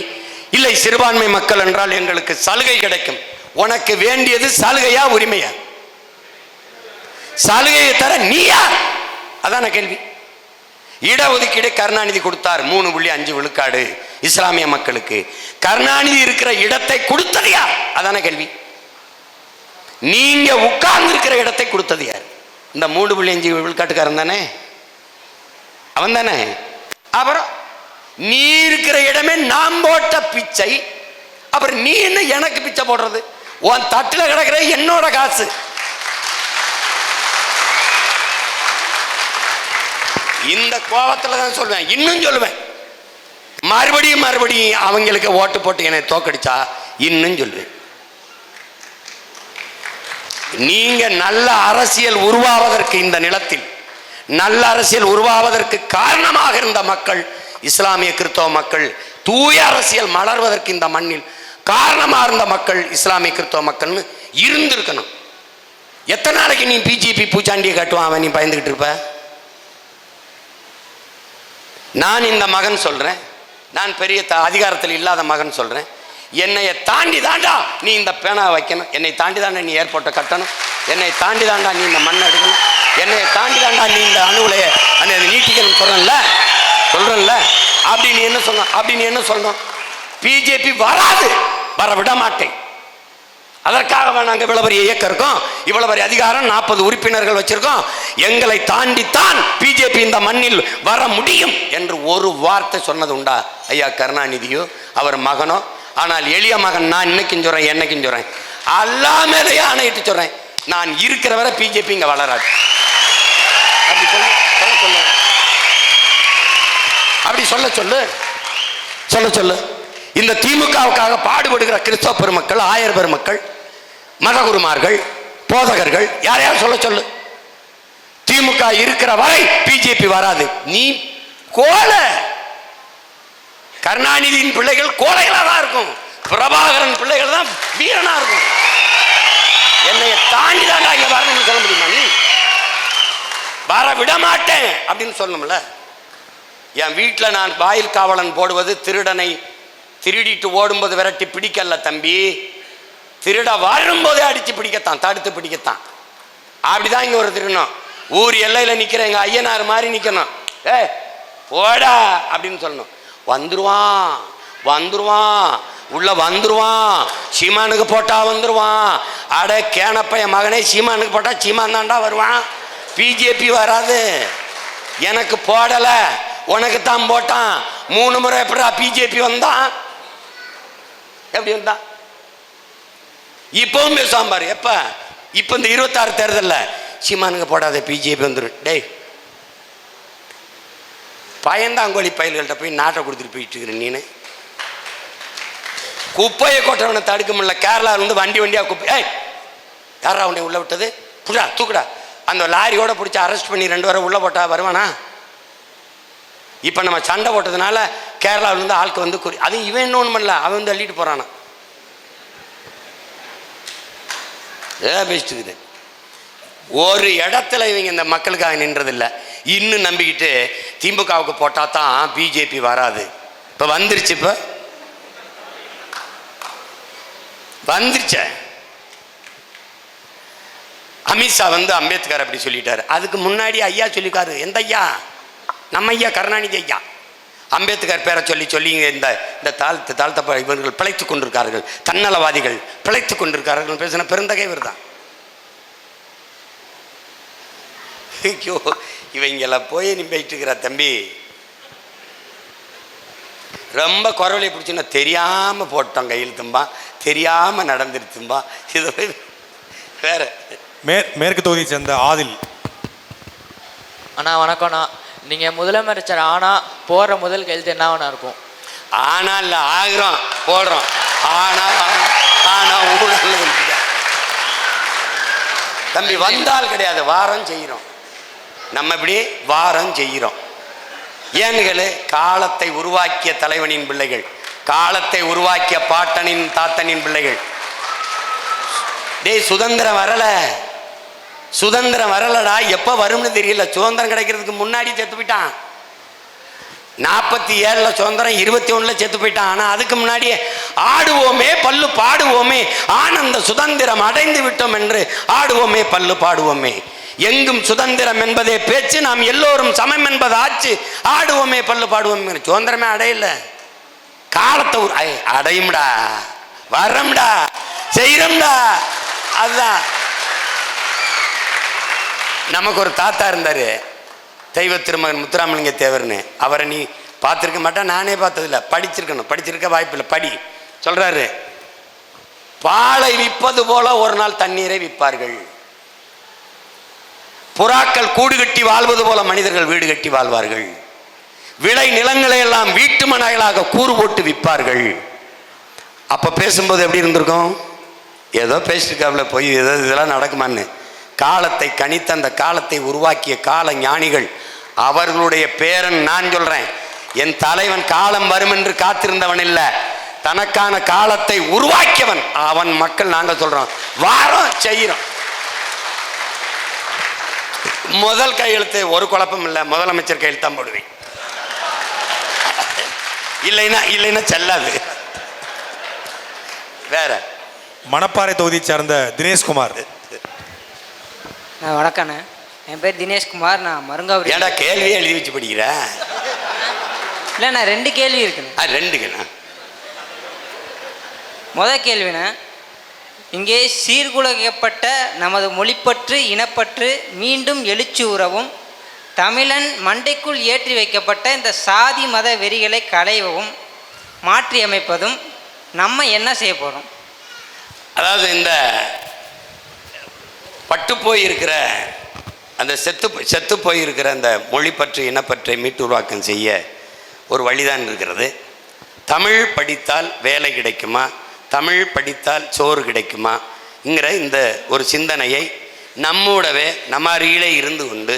இல்லை சிறுபான்மை மக்கள் என்றால் எங்களுக்கு சலுகை கிடைக்கும். உனக்கு வேண்டியது சலுகையா உரிமையா? சலுகையை தர நீயா? அதான கேள்வி. இடஒதுக்கீடு கருணாநிதி கொடுத்தார் 3.5 விழுக்காடு இஸ்லாமிய மக்களுக்கு. கருணாநிதி இருக்கிற இடத்தை கொடுத்தது யார்? அதான கேள்வி. நீங்க உட்கார்ந்து இருக்கிற இடத்தை கொடுத்தது யார்? இந்த 3.5 விழுக்காட்டுக்காரன் தானே, அவன் தானே. அப்புறம் நீ இருக்கிற இடமே நாம் போட்ட பிச்சை. அப்புறம் நீ என்ன எனக்கு பிச்சை போடுறது? உன் தட்டில் கிடக்கிற என்னோட காசு. இந்த கோபத்தில் தான் சொல்வேன், இன்னும் சொல்லுவேன். மறுபடியும் அவங்களுக்கு ஓட்டு போட்டு என்னை தோக்கடிச்சா இன்னும் சொல்லுவேன். நீங்க நல்ல அரசியல் உருவாவதற்கு, இந்த நிலத்தில் நல்ல அரசியல் உருவாவதற்கு காரணமாக இருந்த மக்கள் இஸ்லாமிய கிறிஸ்தவ மக்கள், தூய அரசியல் மலர்வதற்கு இந்த மண்ணில் காரணமாக இருந்த மக்கள் இஸ்லாமிய கிறிஸ்தவ மக்கள்னு இருந்திருக்கணும். எத்தனை நாளைக்கு நீ பிஜேபி பூச்சாண்டியை காட்டுவான் அவன், நீ பயந்துகிட்டு இருப்ப? நான் இந்த மகன் சொல்றேன், நான் பெரிய அதிகாரத்தில் இல்லாத மகன் சொல்றேன், என்னைய தாண்டி தாண்டா நீ இந்த பேனா வைக்கணும், என்னை தாண்டி தாண்டா நீ ஏர்போர்ட்டை கட்டணும், என்னை தாண்டி தாண்டா நீ இந்த மண்ணை எடுக்கணும், என்னை தாண்டி தாண்டா நீ இந்த அணுகுலைய நீட்டிக்கணும் சொல்றேன்ல. அப்படி நீ என்ன சொல்லணும்? பிஜேபி வராது, வர விட மாட்டேன். அதற்காக நாங்கள் இவ்வளவு பெரிய இயக்கம் இருக்கோம், இவ்வளவு பெரிய அதிகாரம், 40 உறுப்பினர்கள் வச்சிருக்கோம். எங்களை தாண்டித்தான் பிஜேபி இந்த மண்ணில் வர முடியும் என்று ஒரு வார்த்தை சொன்னது உண்டா ஐயா கருணாநிதியோ அவர் மகனோ? ஆனால் எளிய மகன் நான் இன்னைக்கும் சொல்றேன், என்னைக்கும் சொல்றேன், அல்லா மேலேயே ஆணையிட்டு சொல்றேன், நான் இருக்கிற வரை பிஜேபி இங்க வளராது. அப்படி சொல்லு, அப்படி சொல்லு. இந்த திமுகவுக்காக பாடுபடுகிற கிறிஸ்தவ பெருமக்கள், ஆயர் பெருமக்கள், மதகுருமார்கள், போதகர்கள், யாரையாவது சொல்லு. திமுக இருக்கிற வரை பிஜேபி வராது. நீ கோலை. கருணாநிதியின் பிள்ளைகள் கோலைகளா தான் இருக்கும், பிரபாகரன் பிள்ளைகள் தான் வீரனா இருக்கும். என்னைய தாண்டி தாண்டா இங்க வரணும்னு சொல்ல முடியுமா? நீ வர விட மாட்டேன் அப்படின்னு சொல்லணும்ல. என் வீட்டில் நான் வாயில் காவலன் போடுவது திருடனை திருடிட்டு ஓடும்போது விரட்டி பிடிக்கல தம்பி, திருட வரும்போதே அடிச்சு பிடிக்கத்தான், தடுத்து பிடிக்கத்தான். அப்படிதான் இங்க ஒரு திருடணும். ஊர் எல்லையில நிக்கிற எங்க ஐயனார் மாதிரி நிக்கணும். ஓடா அப்படின்னு சொல்லணும். வந்துருவான் உள்ள வந்துருவான், சீமானுக்கு போட்டா வந்துருவான். அட கேனப்பைய மகனே, சீமானுக்கு போட்டா சீமான் தாண்டா வருவான், பிஜேபி வராது. எனக்கு போடல, உனக்கு தான் போட்டான். 3 முறை எப்படா பிஜேபி வந்தான்? எப்படி வந்தான்? இப்பவும் பேசுவான் பாரு. எப்ப? இப்ப இந்த 26 தேர்தலில் சீமானுக்கு போடாத பிஜேபி வந்துடும். டேய் பயந்தாங்கோழி பயல்கள்கிட்ட போய் நாட்டை கொடுத்துட்டு போயிட்டு இருக்கிற நீனு. குப்பையை கொட்டவனை தடுக்க முடியல. கேரளாவில் வந்து வண்டியா குப்பை, யாரா உன்னை உள்ள விட்டது? புடா தூக்குடா. அந்த லாரியோட பிடிச்சி அரெஸ்ட் பண்ணி 2 வாரம் உள்ள போட்டா வருவானா? இப்போ நம்ம சண்டை போட்டதுனால கேரளாவில் வந்து ஆட்கள் வந்து அது இவன் இன்னொன்று பண்ணல, அவன் வந்து அள்ளிட்டு போறானா? பேசிட்டு ஒரு இடத்துல இவங்க இந்த மக்களுக்காக நின்றதில்லை. இன்னும் நம்பிக்கிட்டு திமுகவுக்கு போட்டா தான் பிஜேபி வராது. இப்போ வந்துருச்சு, இப்போ வந்துருச்ச. அமித்ஷா வந்து அம்பேத்கர் அப்படி சொல்லிட்டாரு. அதுக்கு முன்னாடி ஐயா சொல்லிக்காரு. எந்த ஐயா? நம்ம ஐயா கருணாநிதி ஐயா. அம்பேத்கர் பேரை சொல்லி இந்த தாழ்த்த இவர்கள் பிழைத்துக் கொண்டிருக்கார்கள், தன்னலவாதிகள் பிழைத்துக் கொண்டிருக்கார்கள் பேசின பெருந்தகை இவர் தான். ஐயோ, இவங்கெல்லாம் போய் நீ போயிட்டு இருக்கிற தம்பி. ரொம்ப குறவலை பிடிச்சுன்னா தெரியாம போட்டோம் கையில் தும்பா, தெரியாம நடந்துருத்தும்பா. இது வேற. மேற்கு தொகுதியை சேர்ந்த ஆதில். அண்ணா வணக்கம்ண்ணா. நீங்கள் முதலமைச்சர் ஆனால் போடுற முதல் கையெழுத்து என்னவா இருக்கும்? ஆனா இல்லை ஆகிறோம் போடுறோம். ஆனா தம்பி வந்தால் கிடையாது, வாரம் செய்கிறோம். நம்ம இப்படி வாரம் செய்கிறோம். ஏன்களு காலத்தை உருவாக்கிய தலைவனின் பிள்ளைகள், காலத்தை உருவாக்கிய பாட்டனின் தாத்தனின் பிள்ளைகள். டேய் சுதந்திரம் வரலடா. எப்போ வரும்னு தெரியல. சுதந்திரம் கிடைக்கிறதுக்கு முன்னாடி செத்து போயிட்டான். 47 சுதந்திரம், 21 செத்து போயிட்டான். ஆனால் அதுக்கு முன்னாடியே ஆடுவோமே பல்லு பாடுவோமே ஆனந்த சுதந்திரம் அடைந்து விட்டோம் என்று ஆடுவோமே பல்லு பாடுவோமே, எங்கும் சுதந்திரம் என்பதே பேச்சு, நாம் எல்லோரும் சமம் என்பது ஆச்சு, ஆடுவோமே பல்லு பாடுவோமே. சுதந்திரமே அடையல, காலத்தை அடையும்டா, வர்றோம்டா, செய்யறோம்டா. அதுதான் நமக்கு ஒரு தாத்தா இருந்தாரு, தெய்வ திருமகன் முத்துராமலிங்க தேவர்னு. அவரை நீ பார்த்துருக்க மாட்டேன், நானே பார்த்ததில்லை, படிச்சிருக்கணும், படிச்சிருக்க வாய்ப்பில்லை. படி சொல்றாரு, பாலை விற்பது போல ஒரு நாள் தண்ணீரை விற்பார்கள், புறாக்கள் கூடு கட்டி வாழ்வது போல மனிதர்கள் வீடு கட்டி வாழ்வார்கள், விளை நிலங்களை எல்லாம் வீட்டு மனைகளாக கூறு போட்டு விற்பார்கள். அப்ப பேசும்போது எப்படி இருந்திருக்கும்? ஏதோ பேசிருக்காப்புல, போய் ஏதோ இதெல்லாம் நடக்குமான்னு. காலத்தை கணித்த அந்த காலத்தை உருவாக்கிய கால ஞானிகள், அவர்களுடைய பேரன் நான் சொல்றேன். என் தலைவன் காலம் வரும் என்று காத்திருந்தவன் இல்ல, தனக்கான காலத்தை உருவாக்கியவன். அவன் மக்கள் நாங்கள் சொல்றோம், வாரம் செய்யறோம். முதல் கையெழுத்து ஒரு குழப்பம் இல்லை, முதலமைச்சர் கையெழுத்து தான் போடுவேன், இல்லைன்னா செல்லாது. வேற மணப்பாறை தொகுதியை சார்ந்த தினேஷ்குமார். வணக்கண்ணே, என் பேர் தினேஷ்குமார், நான் மருங்காவூர். ஏடா கேள்வி எழுதி வச்சு படிக்கிற? இல்லை, நான் 2 கேள்வி இருக்குண்ணே. 2க்குண்ணா. முதல் கேள்விண்ணே, இங்கே சீர்குலைக்கப்பட்ட நமது மொழிப்பற்று இனப்பற்று மீண்டும் எழுச்சி உறவும், தமிழன் மண்டைக்குள் ஏற்றி வைக்கப்பட்ட இந்த சாதி மத வெறிகளை களையவும் மாற்றி அமைப்பதும் நம்ம என்ன செய்ய போகிறோம்? அதாவது இந்த பட்டு போயிருக்கிற அந்த செத்து போயிருக்கிற அந்த மொழிப்பற்று இனப்பற்றை மீட்டு உருவாக்கம் செய்ய ஒரு வழிதான் இருக்கிறது. தமிழ் படித்தால் வேலை கிடைக்குமா, தமிழ் படித்தால் சோறு கிடைக்குமாங்கிற இந்த ஒரு சிந்தனையை நம்மூடவே நம்ம அருகிலே இருந்து கொண்டு,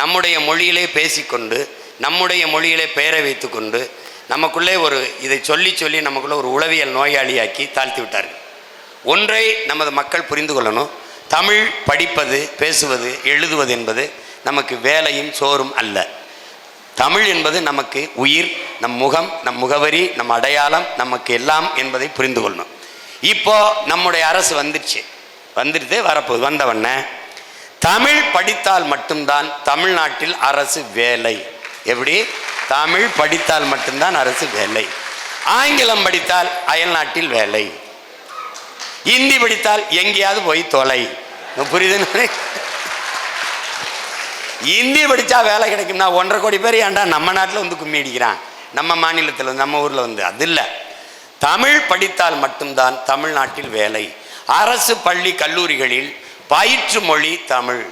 நம்முடைய மொழியிலே பேசிக்கொண்டு, நம்முடைய மொழியிலே பெயரை வைத்து கொண்டு, நமக்குள்ளே ஒரு இதை சொல்லி சொல்லி நமக்குள்ளே ஒரு உளவியல் நோயாளியாக்கி தாழ்த்தி விட்டார்கள். ஒன்றை நமது மக்கள் புரிந்து கொள்ளணும், தமிழ் படிப்பது, பேசுவது, எழுதுவது என்பது நமக்கு வேலையும் சோறும் அல்ல. தமிழ் என்பது நமக்கு உயிர், நம் முகம், நம் முகவரி, நம் அடையாளம், நமக்கு எல்லாம் என்பதை புரிந்து கொள்ளணும். இப்போ நம்முடைய அரசு வந்துடுது, வரப்போகுது. வந்தவண்ண தமிழ் படித்தால் மட்டும்தான் தமிழ்நாட்டில் அரசு வேலை. எப்படி? தமிழ் படித்தால் மட்டும்தான் அரசு வேலை. ஆங்கிலம் படித்தால் அயல்நாட்டில் வேலை, ஹிந்தி படித்தால் எங்கேயாவது போய் தொலை. புரியுது? ஹிந்தி படித்தா வேலை கிடைக்கும்னா 1.5 கோடி பேர் ஏன்டா நம்ம நாட்டில் வந்து கும்மி அடிக்கிறான், நம்ம மாநிலத்தில் வந்து, நம்ம ஊரில் வந்து. அது இல்லை, தமிழ் படித்தால் மட்டும்தான் தமிழ்நாட்டில் வேலை. அரசு பள்ளி கல்லூரிகளில் பயிற்று மொழி தமிழ்,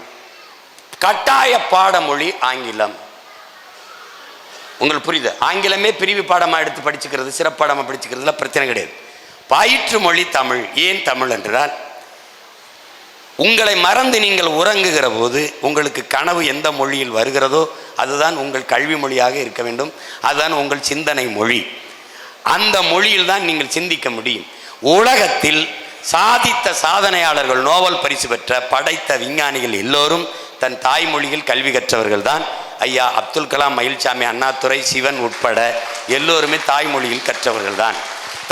கட்டாய பாடமொழி ஆங்கிலம். உங்களுக்கு புரியுது? ஆங்கிலமே பிரிவு பாடமாக எடுத்து படிச்சுக்கிறது, சிறப்பாடமாக படிச்சுக்கிறதுல பிரச்சனை கிடையாது. பயிற்று மொழி தமிழ். ஏன் தமிழ் என்றால், உங்களை மறந்து நீங்கள் உறங்குகிற போது உங்களுக்கு கனவு எந்த மொழியில் வருகிறதோ அதுதான் உங்கள் கல்வி மொழியாக இருக்க வேண்டும், அதுதான் உங்கள் சிந்தனை மொழி. அந்த மொழியில் தான் நீங்கள் சிந்திக்க முடியும். உலகத்தில் சாதித்த சாதனையாளர்கள், நோபல் பரிசு பெற்ற படைத்த விஞ்ஞானிகள் எல்லோரும் தன் தாய்மொழியில் கல்வி கற்றவர்கள் தான். ஐயா அப்துல் கலாம், மயில்சாமி, அண்ணாதுரை, சிவன் உட்பட எல்லோருமே தாய்மொழியில் கற்றவர்கள் தான்.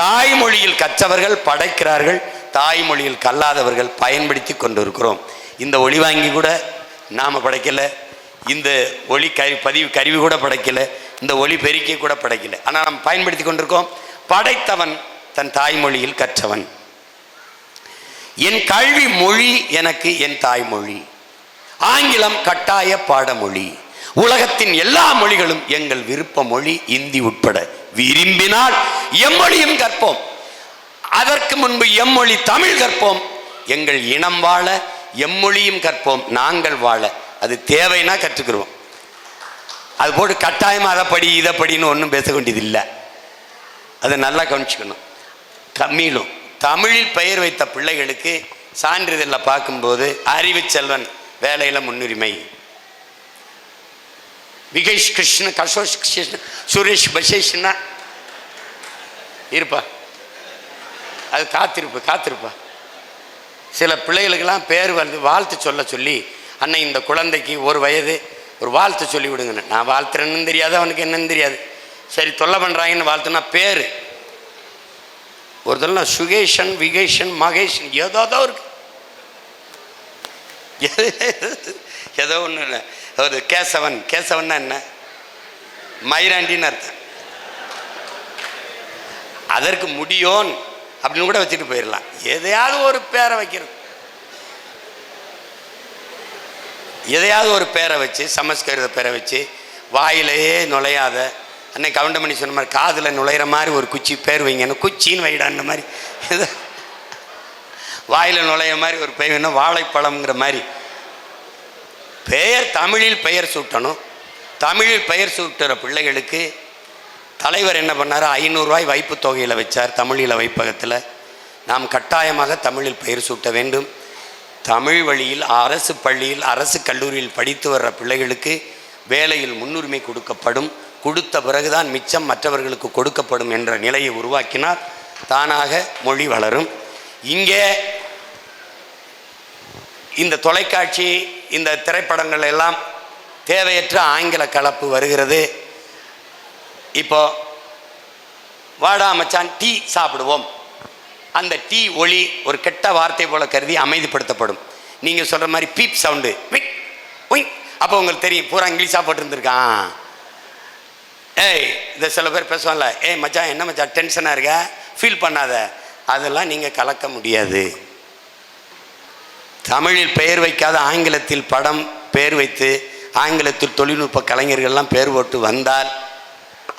தாய்மொழியில் கற்றவர்கள் படைக்கிறார்கள், தாய்மொழியில் கல்லாதவர்கள் பயன்படுத்தி கொண்டிருக்கிறோம். இந்த ஒளி வாங்கி கூட நாம் படைக்கலை, இந்த ஒளி பதிவு கருவி கூட படைக்கலை, இந்த ஒளி பெருக்கி கூட படைக்கலை, ஆனால் நாம் பயன்படுத்தி கொண்டிருக்கோம். படைத்தவன் தன் தாய்மொழியில் கற்றவன். என் கல்வி மொழி எனக்கு என் தாய்மொழி, ஆங்கிலம் கட்டாய பாடமொழி. உலகத்தின் எல்லா மொழிகளும் எங்கள் விருப்ப மொழி, இந்தி உட்பட. விரும்பினால் எம்மொழியும் கற்போம், அதற்கு முன்பு எம்மொழி தமிழ் கற்போம். எங்கள் இனம் வாழ எம்மொழியும் கற்போம், நாங்கள் வாழ. அது தேவைன்னா கற்றுக்கிறோம். அது போட்டு கட்டாயமாக அதை படி இதை படின்னு ஒன்றும் பேச வேண்டியது இல்லை. அதை நல்லா கவனிச்சுக்கணும். மீளும் தமிழில் பெயர் வைத்த பிள்ளைகளுக்கு சான்றிதழில் பார்க்கும்போது அறிவு செல்வன் வேலையில் முன்னுரிமை, விகேஷ் கிருஷ்ண, கஷோஷ் கிருஷ்ண, சுரேஷ் பசேஷ்னா இருப்பா, அது காத்திருப்பா. சில பிள்ளைகளுக்கெல்லாம் பேர் வந்து வாழ்த்து சொல்ல சொல்லி, அன்னை இந்த குழந்தைக்கு 1 வயது, ஒரு வாழ்த்து சொல்லி விடுங்கன்னு. நான் வாழ்த்துறேன்னு தெரியாது, அவனுக்கு என்னன்னு தெரியாது. சரி தொல்லை பண்ணுறாங்கன்னு வாழ்த்துனா பேர் ஒரு தடவை சுகேஷன் விகேஷன் மகேஷன் ஏதோ இருக்கு, ஏதோ ஒன்றும் இல்லை. ஒரு கேசவன், கேசவன்னா என்ன? மயிராண்டின்னு அர்த்தம். அதற்கு முடியோன் அப்படின்னு கூட வச்சுட்டு போயிடலாம். எதையாவது ஒரு பேரை வைக்கிறது, எதையாவது ஒரு பேரை வச்சு, சமஸ்கிருத பேரை வச்சு, வாயிலேயே நுழையாத, அன்னைக்கு கவுண்டமணி சொன்ன மாதிரி காதில் நுழையிற மாதிரி ஒரு குச்சி பேர் வைங்கன்னு, குச்சின்னு வைடான்ற மாதிரி, வாயில் நுழைய மாதிரி ஒரு பெயர் வேணும், வாழைப்பழம்ங்கிற மாதிரி பெயர். தமிழில் பெயர் சூட்டணும். தமிழில் பெயர் சூட்டுற பிள்ளைகளுக்கு தலைவர் என்ன பண்ணார்? 500 ரூபாய் வைப்பு தொகையில் வச்சார் தமிழில் வைப்பகத்தில். நாம் கட்டாயமாக தமிழில் பெயர் சூட்ட வேண்டும். தமிழ் வழியில் அரசு பள்ளியில் அரசு கல்லூரியில் படித்து வர்ற பிள்ளைகளுக்கு வேலையில் முன்னுரிமை கொடுக்கப்படும். கொடுத்த பிறகுதான் மிச்சம் மற்றவர்களுக்கு கொடுக்கப்படும் என்ற நிலையை உருவாக்கினால் தானாக மொழி வளரும். இங்கே இந்த தொலைக்காட்சி, இந்த திரைப்படங்கள் எல்லாம் தேவையற்ற ஆங்கில கலப்பு வருகிறது. இப்போ வாடா மச்சான் டீ சாப்பிடுவோம், அந்த டீ ஒளி ஒரு கெட்ட வார்த்தை போல கருதி அமைதிப்படுத்தப்படும். நீங்கள் சொல்கிற மாதிரி பீப் சவுண்டு, விக் ஒய், அப்போ உங்களுக்கு தெரியும் பூரா இங்கிலீஷாக போட்டுருந்துருக்கான். ஏய், இதை சில பேர் பேசுவாங்கல்ல, ஏய் மச்சான் என்ன மச்சான் டென்ஷனாக இருக்க, ஃபீல் பண்ணாத, அதெல்லாம் நீங்கள் கலக்க முடியாது. தமிழில் பெயர் வைக்காத ஆங்கிலத்தில் படம் பெயர் வைத்து ஆங்கிலத்தில் தொழில்நுட்ப கலைஞர்கள்லாம் பேர் போட்டு வந்தால்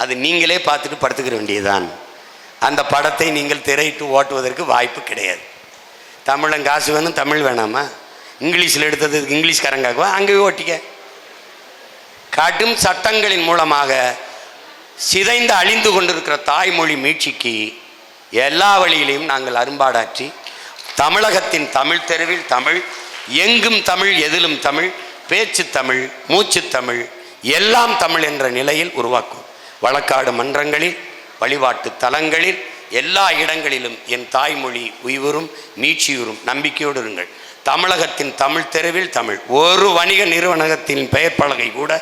அது நீங்களே பார்த்துட்டு படுத்துக்கிற வேண்டியதுதான். அந்த படத்தை நீங்கள் திரையிட்டு ஓட்டுவதற்கு வாய்ப்பு கிடையாது. தமிழன் காசு வேணும், தமிழ் வேணாமா? இங்கிலீஷில் எடுத்ததுக்கு இங்கிலீஷ்காரங்காக்குவா, அங்கேயே ஓட்டிக்க. கடும் சட்டங்களின் மூலமாக சிதைந்து அழிந்து கொண்டிருக்கிற தாய்மொழி மீட்சிக்கு எல்லா வழியிலையும் நாங்கள் அரும்பாடாற்றி தமிழகத்தின் தமிழ் தெருவில் தமிழ், எங்கும் தமிழ், எதிலும் தமிழ், பேச்சு தமிழ், மூச்சு தமிழ், எல்லாம் தமிழ் என்ற நிலையில் உருவாக்கும். வழக்காடு மன்றங்களில், வழிபாட்டு தலங்களில், எல்லா இடங்களிலும் என் தாய்மொழி உய்வரும் மீட்சியுறும். நம்பிக்கையோடு இருங்கள். தமிழகத்தின் தமிழ் தெருவில் தமிழ். ஒரு வணிக நிறுவனத்தின் பெயர் பலகை கூட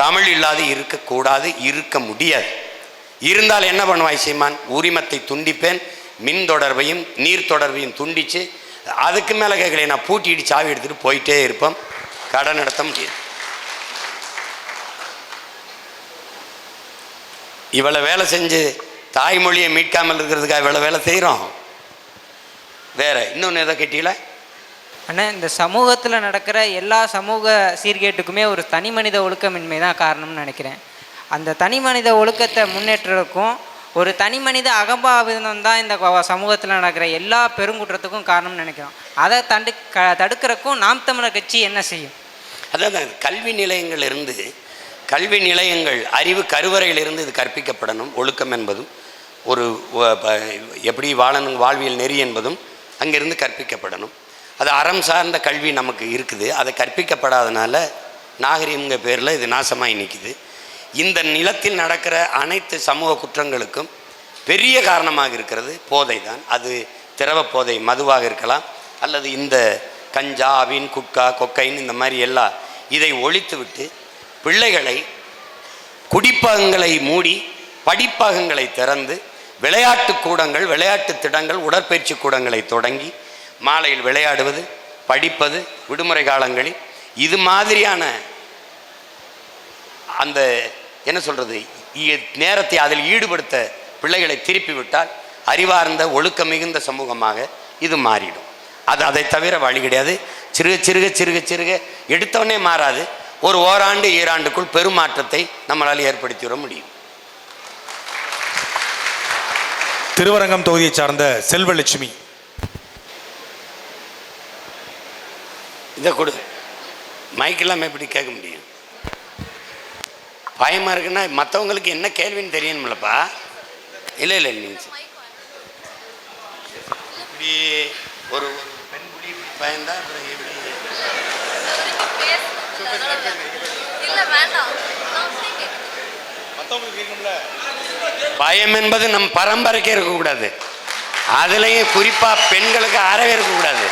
தமிழ் இல்லாது இருக்கக்கூடாது, இருக்க முடியாது. இருந்தால் என்ன பண்ணுவாய் சீமான்? உரிமத்தை துண்டிப்பேன், மின் தொடர்பையும் நீர் தொடர்பையும் துண்டித்து அதுக்கு மேலே கேட்கல, நான் பூட்டிட்டு சாவி எடுத்துகிட்டு போயிட்டே இருப்போம். கடன் நடத்த முடியாது. இவ்வளோ வேலை செஞ்சு தாய்மொழியை மீட்காமல் இருக்கிறதுக்காக இவ்வளோ வேலை செய்கிறோம். வேற இன்னொன்று எதை கேட்டீங்களா? ஆனால் இந்த சமூகத்தில் நடக்கிற எல்லா சமூக சீர்கேட்டுக்குமே ஒரு தனி மனித ஒழுக்கமின்மை தான் காரணம்னு நினைக்கிறேன். அந்த தனி மனித ஒழுக்கத்தை முன்னேற்றத்துக்கும் ஒரு தனி மனித அகம்பாவிதம் தான் இந்த சமூகத்தில் நடக்கிற எல்லா பெருங்குற்றத்துக்கும் காரணம்னு நினைக்கிறோம். அதை தடுக்கிறக்கும் நாம் தமிழர் கட்சி என்ன செய்யும்? அதான் கல்வி நிலையங்களிலிருந்து, கல்வி நிலையங்கள் அறிவு கருவறையிலிருந்து இது கற்பிக்கப்படணும். ஒழுக்கம் என்பதும் ஒரு எப்படி வாழணும், வாழ்வியல் நெறி என்பதும் அங்கிருந்து கற்பிக்கப்படணும். அது அறம் சார்ந்த கல்வி நமக்கு இருக்குது. அதை கற்பிக்கப்படாதனால நாகரிகங்க பேரில் இது நாசமாகி நிற்குது. இந்த நிலத்தில் நடக்கிற அனைத்து சமூக குற்றங்களுக்கும் பெரிய காரணமாக இருக்கிறது போதை தான். அது திரவ போதை மதுவாக இருக்கலாம், அல்லது இந்த கஞ்சா, அவின், குட்கா, கொக்கைன், இந்த மாதிரி எல்லாம் இதை ஒழித்து விட்டு பிள்ளைகளை குடிப்பகங்களை மூடி படிப்பகங்களை திறந்து விளையாட்டு கூடங்கள், விளையாட்டு திடங்கள், உடற்பயிற்சி கூடங்களை தொடங்கி மாலையில் விளையாடுவது, படிப்பது, விடுமுறை காலங்களில் இது மாதிரியான அந்த என்ன சொல்கிறது நேரத்தை அதில் ஈடுபடுத்த பிள்ளைகளை திருப்பி விட்டால் அறிவார்ந்த ஒழுக்க மிகுந்த சமூகமாக இது மாறிடும். அதை தவிர வழி கிடையாது. சிறுக சிறுக சிறுக சிறுக எடுத்தவொடனே மாறாது. ஒரு ஓராண்டு ஈராண்டுக்குள் பெருமாற்றத்தை நம்மளால் ஏற்படுத்தி விட முடியும். திருவரங்கம் தொகுதியை சார்ந்த செல்வலட்சுமி. இதை கொடு. மைக்கெல்லாம் எப்படி கேட்க முடியும்? பயமாக இருக்குன்னா மற்றவங்களுக்கு என்ன கேள்வின்னு தெரியணும்லப்பா. இல்லை இல்லை, நீங்கள் இப்படி ஒரு பெண் புலி இப்படி பயந்தா அப்புறம் எப்படி? பயம் என்பது நம் பரம்பரைக்கே இருக்கக்கூடாது. அதுலேயும் குறிப்பாக பெண்களுக்கு அறவே இருக்கக்கூடாது.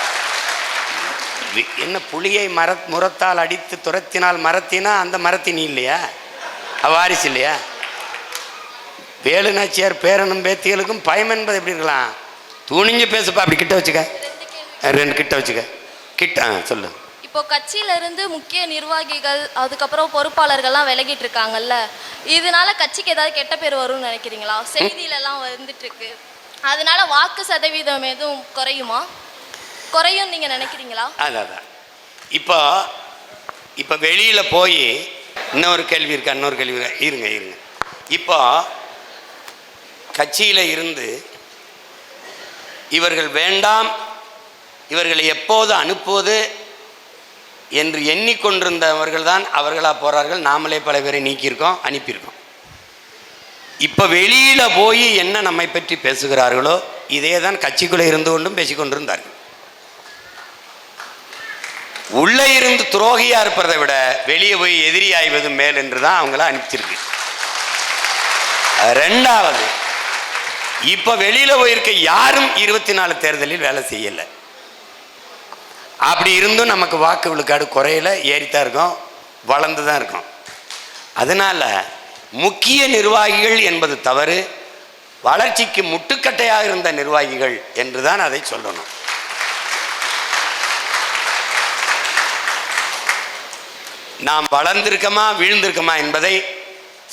என்ன புலியை முரத்தால் அடித்து துரத்தினால் மரத்தினா அந்த மரத்தினி இல்லையா? வாரிசு இல்லையா? வேலு நாச்சியார் பேரனும் பேத்திகளுக்கும் பயம் என்பது எப்படி இருக்கலாம்? துணிஞ்சு பேசுப்பா. அப்படி கிட்ட வச்சுக்க, 2 கிட்ட வச்சுக்க. கிட்ட சொல்லு. இப்போ கட்சியில இருந்து முக்கிய நிர்வாகிகள் அதுக்கப்புறம் பொறுப்பாளர்கள்லாம் விலகிட்டு இருக்காங்கல்ல, இதனால கட்சிக்கு ஏதாவது கெட்ட பேர் வரும்னு நினைக்கிறீங்களா? செய்தியில எல்லாம் வந்துட்டு இருக்கு, அதனால வாக்கு சதவீதம் எதுவும் குறையுமா? குறையும் நீங்க நினைக்கிறீங்களா? அதான் இப்போ வெளியில போய் இன்னொரு கேள்வி இருக்கா? இன்னொரு கேள்வி இருக்கா? இருங்க. இப்போ கட்சியில இருந்து இவர்கள் வேண்டாம், இவர்களை எப்போது அனுப்புவது என்று எண்ணிக்கொண்டிருந்தவர்கள் தான் அவர்களா போறார்கள். நாமளே பல பேரை நீக்கியிருக்கோம், அனுப்பியிருக்கோம். இப்போ வெளியில போய் என்ன நம்மை பற்றி பேசுகிறார்களோ இதே தான் கட்சிக்குள்ளே இருந்து கொண்டும் பேசிக்கொண்டிருந்தார்கள். உள்ளே இருந்து துரோகியா இருப்பதை விட வெளியே போய் எதிரி ஆய்வது மேல் என்று தான் அவங்கள அனுப்பிச்சிருக்கு. 2வது, இப்ப வெளியில போயிருக்க யாரும் 24 தேர்தலில் வேலை செய்யலை. அப்படி இருந்தும் நமக்கு வாக்கு விழுக்காடு குறையில, ஏறித்தான் இருக்கோம், வளர்ந்து தான் இருக்கோம். அதனால முக்கிய நிர்வாகிகள் என்பது தவறு, வளர்ச்சிக்கு முட்டுக்கட்டையாக இருந்த நிர்வாகிகள் என்றுதான் அதை சொல்லணும். நாம் வளர்ந்திருக்கமா வீழ்ந்திருக்கமா என்பதை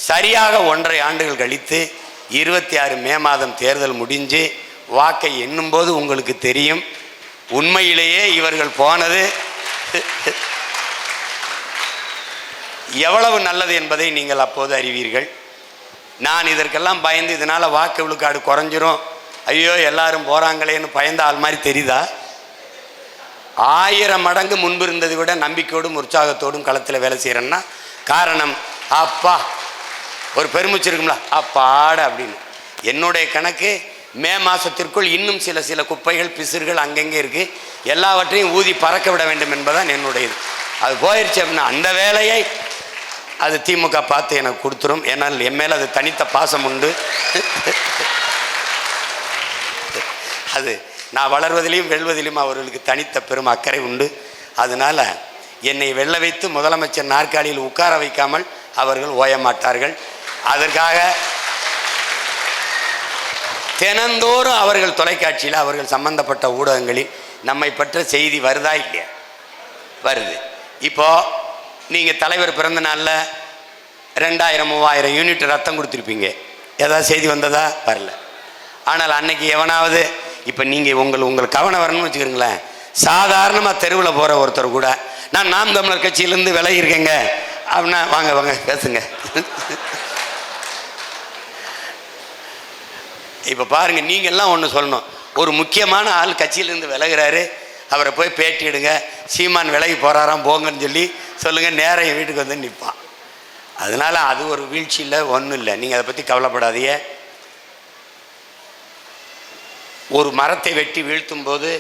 சரியாக 1.5 ஆண்டுகள் கழித்து 26 மே மாதம் தேர்தல் முடிஞ்சு வாக்கை எண்ணும்போது உங்களுக்கு தெரியும் உண்மையிலேயே இவர்கள் போனது எவ்வளவு நல்லது என்பதை நீங்கள் அப்போது அறிவீர்கள். நான் இதற்கெல்லாம் பயந்து இதனால் வாக்கு விழுக்காடு குறைஞ்சிரும், ஐயோ எல்லாரும் போகிறாங்களேன்னு பயந்த ஆள் மாதிரி தெரியுதா? 1000 மடங்கு முன்பு இருந்ததை விட நம்பிக்கையோடும் உற்சாகத்தோடும் களத்தில் வேலை செய்கிறேன்னா காரணம், அப்பா ஒரு பெருமிச்சு இருக்கும்ல, அப்பாட அப்படின்னு. என்னுடைய கணக்கு மே மாதத்திற்குள் இன்னும் சில குப்பைகள் பிசுறுகள் அங்கங்கே இருக்குது, எல்லாவற்றையும் ஊதி பறக்க விட வேண்டும் என்பதுதான் என்னுடையது. அது போயிடுச்சு அப்படின்னா அந்த வேலையை அது திமுக பார்த்து எனக்கு கொடுத்துரும். ஏன்னால் என் மேலே அது தனித்த பாசம் உண்டு. அது நான் வளர்வதிலையும் வெல்வதிலும் அவர்களுக்கு தனித்த பெரும் அக்கறை உண்டு. அதனால் என்னை வெல்ல வைத்து முதலமைச்சர் நாற்காலியில் உட்கார வைக்காமல் அவர்கள் ஓய மாட்டார்கள். அதற்காக தினந்தோறும் அவர்கள் தொலைக்காட்சியில் அவர்கள் சம்பந்தப்பட்ட ஊடகங்களில் நம்மை பற்ற செய்தி வருதா இல்லையா? வருது. இப்போது நீங்கள் தலைவர் பிறந்த நாளில் 2000-3000 யூனிட் ரத்தம் கொடுத்துருப்பீங்க, ஏதாவது செய்தி வந்ததா? வரல. ஆனால் அன்னைக்கு எவனாவது, இப்போ நீங்கள் உங்களுக்கு கவனம் வரணும்னு வச்சுக்கிறீங்களேன், சாதாரணமாக தெருவில் போகிற ஒருத்தர் கூட நான் நாம் தமிழர் கட்சியிலேருந்து விலகியிருக்கேங்க அப்படின்னா வாங்க பேசுங்க. இப்போ பாருங்கள், நீங்கள்லாம் ஒன்று சொல்லணும், ஒரு முக்கியமான ஆள் கட்சியிலேருந்து விலகிறாரு, அவரை போய் பேட்டி எடுங்க, சீமான் விலகி போகிறாராம் போங்கன்னு சொல்லி சொல்லுங்கள், நேரம் என் வீட்டுக்கு வந்து நிற்பான். அதனால் அது ஒரு வீழ்ச்சி இல்லை, ஒன்றும் இல்லை, நீங்கள் அதை பற்றி கவலைப்படாதீங்க. ஒரு மரத்தை வெட்டி வீழ்த்தும் போது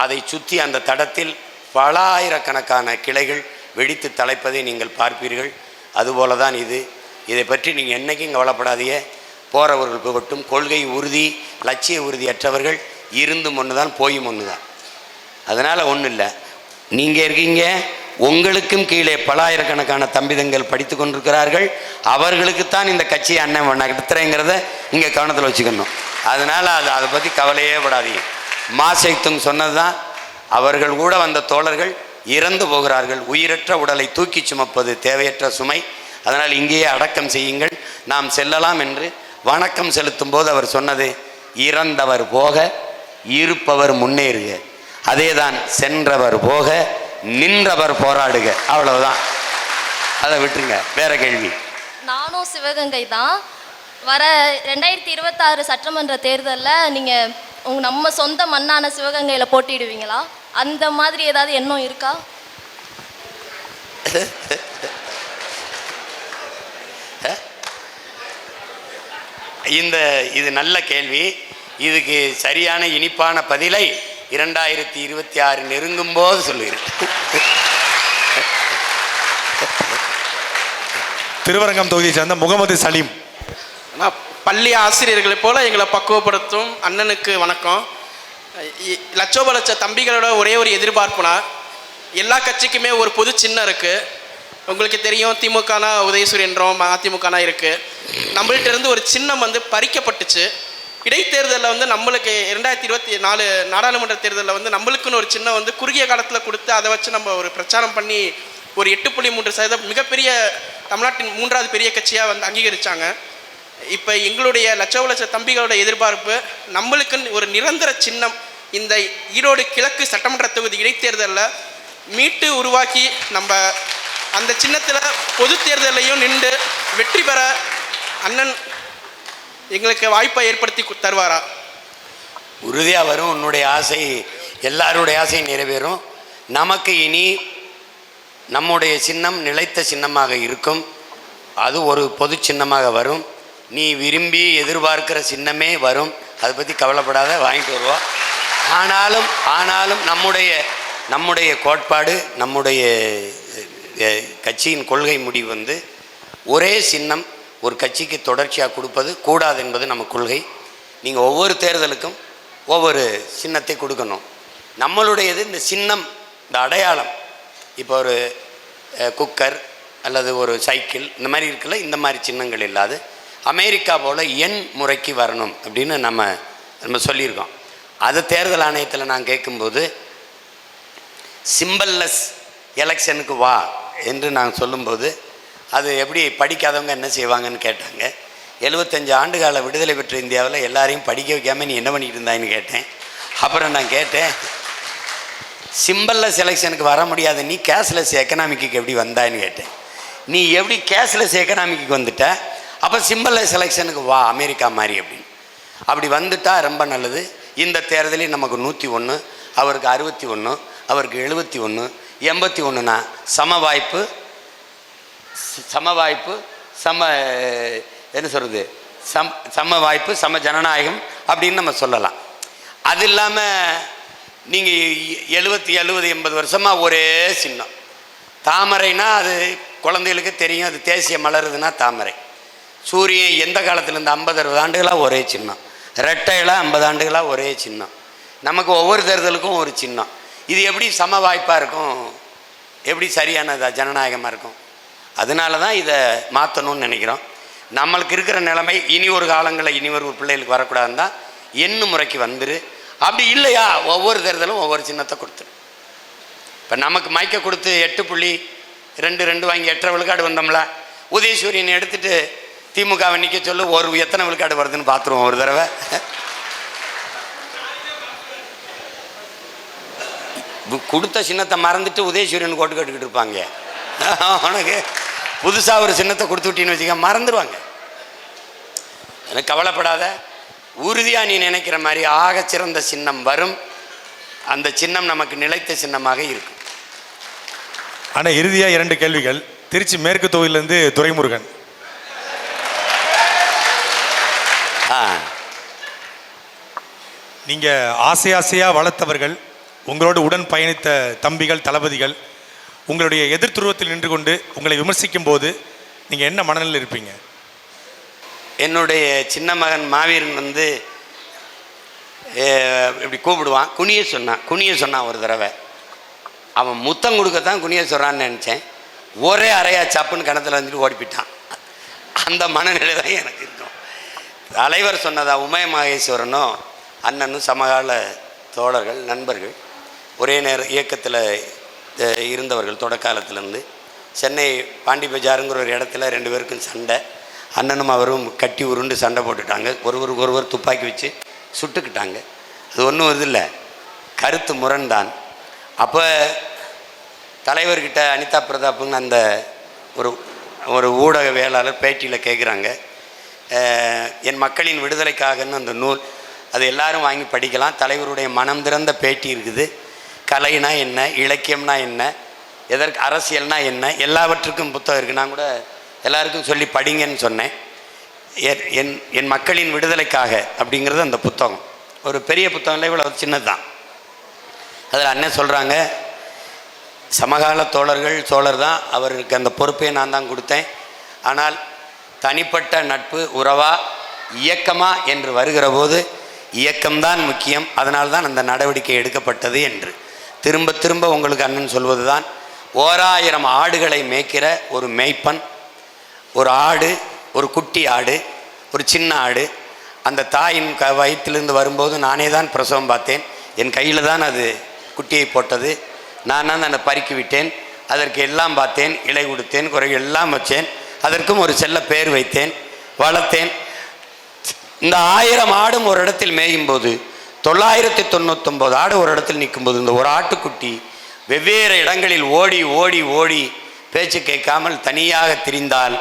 அதை சுற்றி அந்த தடத்தில் பல ஆயிரக்கணக்கான கிளைகள் வெடித்து தலைப்பதை நீங்கள் பார்ப்பீர்கள். அதுபோல தான் இதை பற்றி நீங்கள் என்றைக்கும் கவலைப்படாதீங்க. போகிறவர்கள் போகட்டும், கொள்கை உறுதி லட்சிய உறுதியற்றவர்கள் இருந்தும் ஒன்று தான் போயும் ஒன்று தான். அதனால் ஒன்றும் இல்லை, நீங்கள் இருக்கீங்க, உங்களுக்கும் கீழே பல ஆயிரக்கணக்கான தம்பிதங்கள் படித்து கொண்டிருக்கிறார்கள், அவர்களுக்குத்தான் இந்த கட்சியை அண்ணன் நடத்துகிறேங்கிறத இங்கே கவனத்தில் வச்சுக்கணும். அதனால் அதை பற்றி கவலையே படாதீங்க. மாசைத்தும் சொன்னது தான், அவர்கள் கூட வந்த தோழர்கள் இறந்து போகிறார்கள், உயிரற்ற உடலை தூக்கி சுமப்பது தேவையற்ற சுமை, அதனால் இங்கேயே அடக்கம் செய்யுங்கள், நாம் செல்லலாம் என்று வணக்கம் செலுத்தும் போது அவர் சொன்னது, இறந்தவர் போக இருப்பவர் முன்னேறுக, அதேதான் சென்றவர் போக நின்றவர் போராடுக, அவ்வளவுதான். அதை விட்டுருங்க. வேற கேள்வி. நானும் சிவகங்கை தான். வர 2026 சட்டமன்ற தேர்தலில் நீங்கள் நம்ம சொந்த மண்ணான சிவகங்கையில் போட்டிடுவீங்களா? அந்த மாதிரி ஏதாவது எண்ணம் இருக்கா? இது நல்ல கேள்வி. இதுக்கு சரியான இனிப்பான பதிலை 2026 நெருங்கும் போது சொல்லுகிறேன். திருவரங்கம் தொகுதியை சேர்ந்த முகமது சலீம். பள்ளி ஆசிரியர்களை போல எங்களை பக்குவப்படுத்தும் அண்ணனுக்கு வணக்கம். லட்சோப லட்ச தம்பிகளோட ஒரே ஒரு எதிர்பார்ப்புனா, எல்லா கட்சிக்குமே ஒரு பொது சின்னம் இருக்குது. உங்களுக்கு தெரியும் திமுகனா உதயசூரியன்றோம், அதிமுகனா இருக்குது. நம்மள்ட்ட இருந்து ஒரு சின்னம் வந்து பறிக்கப்பட்டுச்சு. இடைத்தேர்தலில் வந்து நம்மளுக்கு 2024 நாடாளுமன்ற தேர்தலில் வந்து நம்மளுக்குன்னு ஒரு சின்னம் வந்து குறுகிய காலத்தில் கொடுத்து அதை வச்சு நம்ம ஒரு பிரச்சாரம் பண்ணி ஒரு 8.3% மிகப்பெரிய தமிழ்நாட்டின் 3வது பெரிய கட்சியாக வந்து அங்கீகரித்தாங்க. இப்போ எங்களுடைய லட்ச தம்பிகளோட எதிர்பார்ப்பு நம்மளுக்குன்னு ஒரு நிரந்தர சின்னம் இந்த ஈரோடு கிழக்கு சட்டமன்ற தொகுதி இடைத்தேர்தலில் மீட்டு உருவாக்கி நம்ம அந்த சின்னத்தில் பொது தேர்தலையும் நின்று வெற்றி பெற அண்ணன் எங்களுக்கு வாய்ப்பை ஏற்படுத்தி தருவாரா? உறுதியாக வரும். உன்னுடைய ஆசை, எல்லாருடைய ஆசை நிறைவேறும். நமக்கு இனி நம்முடைய சின்னம் நிலைத்த சின்னமாக இருக்கும். அது ஒரு பொது சின்னமாக வரும். நீ விரும்பி எதிர்பார்க்கிற சின்னமே வரும். அதை பற்றி கவலைப்படாத, வாங்கிட்டு வருவோம். ஆனாலும் நம்முடைய கோட்பாடு, நம்முடைய கட்சியின் கொள்கை முடிவு வந்து ஒரே சின்னம் ஒரு கட்சிக்கு தொடர்ச்சியாக கொடுப்பது கூடாது என்பது நம்ம கொள்கை. நீங்கள் ஒவ்வொரு தேர்தலுக்கும் ஒவ்வொரு சின்னத்தை கொடுக்கணும். நம்மளுடையது இந்த சின்னம், இந்த அடையாளம். இப்போ ஒரு குக்கர் அல்லது ஒரு சைக்கிள் இந்த மாதிரி இருக்குல்ல, இந்த மாதிரி சின்னங்கள் இல்லாது அமெரிக்கா போல் எண் முறைக்கு வரணும் அப்படின்னு நம்ம சொல்லியிருக்கோம். அது தேர்தல் ஆணையத்தில் நான் கேட்கும்போது சிம்பல்லெஸ் எலெக்ஷனுக்கு வா என்று நான் சொல்லும்போது அது எப்படி படிக்காதவங்க என்ன செய்வாங்கன்னு கேட்டாங்க. 75 ஆண்டுகால விடுதலை பெற்ற இந்தியாவில் எல்லாரையும் படிக்க வைக்காமல் நீ என்ன பண்ணிட்டு இருந்தான்னு கேட்டேன். அப்புறம் நான் கேட்டேன், சிம்பல்லெஸ் எலெக்ஷனுக்கு வர முடியாது, நீ கேஷ்லெஸ் எக்கனாமிக்கு எப்படி வந்தான்னு கேட்டேன். நீ எப்படி கேஷ்லெஸ் எக்கனாமிக்கு வந்துட்ட, அப்போ சிம்பல்லெஸ் எலெக்ஷனுக்கு வா அமெரிக்கா மாதிரி அப்படின்னு. அப்படி வந்துட்டா ரொம்ப நல்லது. இந்த தேர்தலில் நமக்கு 101, அவருக்கு 61, அவருக்கு 71, 81னா சம வாய்ப்பு, என்ன சொல்கிறது, சம வாய்ப்பு, சம ஜனநாயகம் அப்படின்னு நம்ம சொல்லலாம். அது இல்லாமல் நீங்கள் 70 80 வருஷமாக ஒரே சின்னம். தாமரைனா அது குழந்தைகளுக்கு தெரியும், அது தேசிய மலருதுன்னா தாமரை. சூரியன் எந்த காலத்துலேருந்து 50 60 ஆண்டுகளாக ஒரே சின்னம். ரெட்டையெல்லாம் 50 ஆண்டுகளாக ஒரே சின்னம். நமக்கு ஒவ்வொரு தேர்தலுக்கும் ஒரு சின்னம். இது எப்படி சம வாய்ப்பாக இருக்கும், எப்படி சரியானதா ஜனநாயகமாக இருக்கும்? அதனால தான் இதை மாற்றணும்னு நினைக்கிறோம். நம்மளுக்கு இருக்கிற நிலைமை இனி ஒரு காலங்களில் இனி ஒரு பிள்ளைகளுக்கு வரக்கூடாதுன்னு தான் எண்ணு முறைக்கு வந்துரு. அப்படி இல்லையா ஒவ்வொரு தேர்தலும் ஒவ்வொரு சின்னத்தை கொடுத்துரு. இப்போ நமக்கு மைக்க கொடுத்து 8.22 வாங்கி 8.5 விழுக்காடு வந்தோம்ல, உதயசூரியன் எடுத்துகிட்டு திமுகவை நிற்க சொல்லு, எத்தனை விழுக்காடு வருதுன்னு பார்த்துருவோம் ஒரு தடவை. கொடுத்த சின்னத்தை மறந்துட்டு உதயசூரியன் கோட்டு கட்டுக்கிட்டு இருப்பாங்க. உனக்கு புதுசாக ஒரு சின்னத்தை கொடுத்து விட்டின்னு வச்சுக்க மறந்துடுவாங்க. எனக்கு கவலைப்படாத, உறுதியாக நீ நினைக்கிற மாதிரி ஆகச்சிறந்த சின்னம் வரும். அந்த சின்னம் நமக்கு நிலைத்த சின்னமாக இருக்கும். ஆனால் இறுதியாக 2 கேள்விகள். திருச்சி மேற்கு தொகுதியிலேருந்து துரைமுருகன். நீங்கள் ஆசையாக வளர்த்தவர்கள், உங்களோடு உடன் பயணித்த தம்பிகள், தளபதிகள் உங்களுடைய எதிர்த்துருவத்தில் நின்று கொண்டு உங்களை விமர்சிக்கும் போது நீங்கள் என்ன மனநிலையில் இருப்பீங்க? என்னுடைய சின்ன மகன் மாவீரன் வந்து இப்படி கூப்பிடுவான், குனிய சொன்னான் ஒரு தடவை. அவன் முத்தம் கொடுக்கத்தான் குனிய சொல்கிறான்னு நினச்சேன். ஒரே அறையா சப்புன்னு கணத்தில் வந்துட்டு ஓடிப்பிட்டான். அந்த மனநிலை தான் எனக்கு இருக்கும். தலைவர் சொன்னதா, உமய மகேஸ்வரனும் அண்ணனும் சமகால தோழர்கள், நண்பர்கள், ஒரே நேரம் இயக்கத்தில் இருந்தவர்கள். தொடக்காலத்திலேருந்து சென்னை பாண்டி பஜாருங்கிற ஒரு இடத்துல 2 பேருக்கும் சண்டை. அண்ணனும் அவரும் கட்டி உருண்டு சண்டை போட்டுட்டாங்க. ஒருவர் துப்பாக்கி வச்சு சுட்டுக்கிட்டாங்க. அது ஒன்றும் இதில்லை, கருத்து முரண்தான். அப்போ தலைவர்கிட்ட அனிதா பிரதாப்புன்னு அந்த ஒரு ஊடகவியலாளர் பேட்டியில் கேட்குறாங்க, என் மக்களின் விடுதலைக்காகன்னு அந்த நூல், அது எல்லாரும் வாங்கி படிக்கலாம். தலைவருடைய மனம் திறந்த பேட்டி இருக்குது. கலைனா என்ன, இலக்கியம்னா என்ன, எதற்கு அரசியல்னா என்ன, எல்லாவற்றுக்கும் புத்தகம் இருக்குது. நான் கூட எல்லாருக்கும் சொல்லி படிங்கன்னு சொன்னேன். என் மக்களின் விடுதலைக்காக அப்படிங்கிறது அந்த புத்தகம். ஒரு பெரிய புத்தகம், இவ்வளோ சின்னது தான். அதில் அண்ணன் சொல்கிறாங்க, சமகால தோழர் தான், அவருக்கு அந்த பொறுப்பை நான் தான் கொடுத்தேன். ஆனால் தனிப்பட்ட நட்பு உறவா இயக்கமா என்று வருகிற போது இயக்கம்தான் முக்கியம். அதனால்தான் அந்த நடவடிக்கை எடுக்கப்பட்டது என்று திரும்ப உங்களுக்கு அண்ணன் சொல்வது தான். 1000 ஆடுகளை மேய்க்கிற ஒரு மேய்ப்பன், ஒரு ஆடு, ஒரு குட்டி ஆடு, ஒரு சின்ன ஆடு, அந்த தாயின் வயிற்றிலிருந்து வரும்போது நானே தான் பிரசவம் பார்த்தேன். என் கையில் தான் அது குட்டியை போட்டது. நான் தான் அதை பறிக்கி விட்டேன். அதற்கு எல்லாம் பார்த்தேன், இலை கொடுத்தேன், குறைகள் எல்லாம் வச்சேன். அதற்கும் ஒரு செல்ல பேர் வைத்தேன், வளர்த்தேன். இந்த 1000 ஆடும் ஒரு இடத்தில் மேயும் போது 999 ஆடு ஒரு இடத்தில் நிற்கும்போது இந்த ஒரு ஆட்டுக்குட்டி வெவ்வேறு இடங்களில் ஓடி ஓடி ஓடி பேச்சு கேட்காமல் தனியாக திரிந்தால்,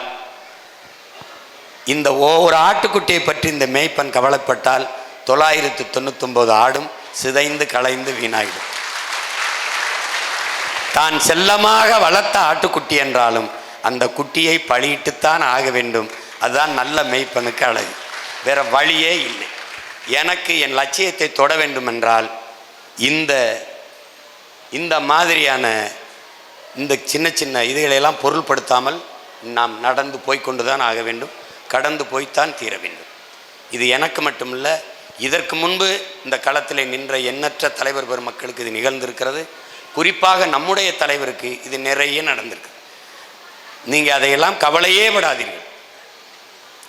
இந்த ஒவ்வொரு ஆட்டுக்குட்டியை பற்றி இந்த மேய்ப்பன் கவலைப்பட்டால் 999 ஆடும் சிதைந்து களைந்து வீணாயிடும். தான் செல்லமாக வளர்த்த ஆட்டுக்குட்டி என்றாலும் அந்த குட்டியை பழியிட்டுத்தான் ஆக வேண்டும். அதுதான் நல்ல மேய்ப்பனுக்கு அழகு. வேற வழியே இல்லை. எனக்கு என் லட்சியத்தை தொட வேண்டும் என்றால் இந்த மாதிரியான இந்த சின்ன சின்ன இதுகளையெல்லாம் பொருள்படுத்தாமல் நாம் நடந்து போய்கொண்டு தான் ஆக வேண்டும், கடந்து போய்த்தான் தீர வேண்டும். இது எனக்கு மட்டுமில்லை, இதற்கு முன்பு இந்த களத்தில் நின்ற எண்ணற்ற தலைவர் பெருமக்களுக்கு இது நிகழ்ந்திருக்கிறது. குறிப்பாக நம்முடைய தலைவருக்கு இது நிறைய நடந்திருக்கு. நீங்கள் அதையெல்லாம் கவலையே விடாதீர்கள்,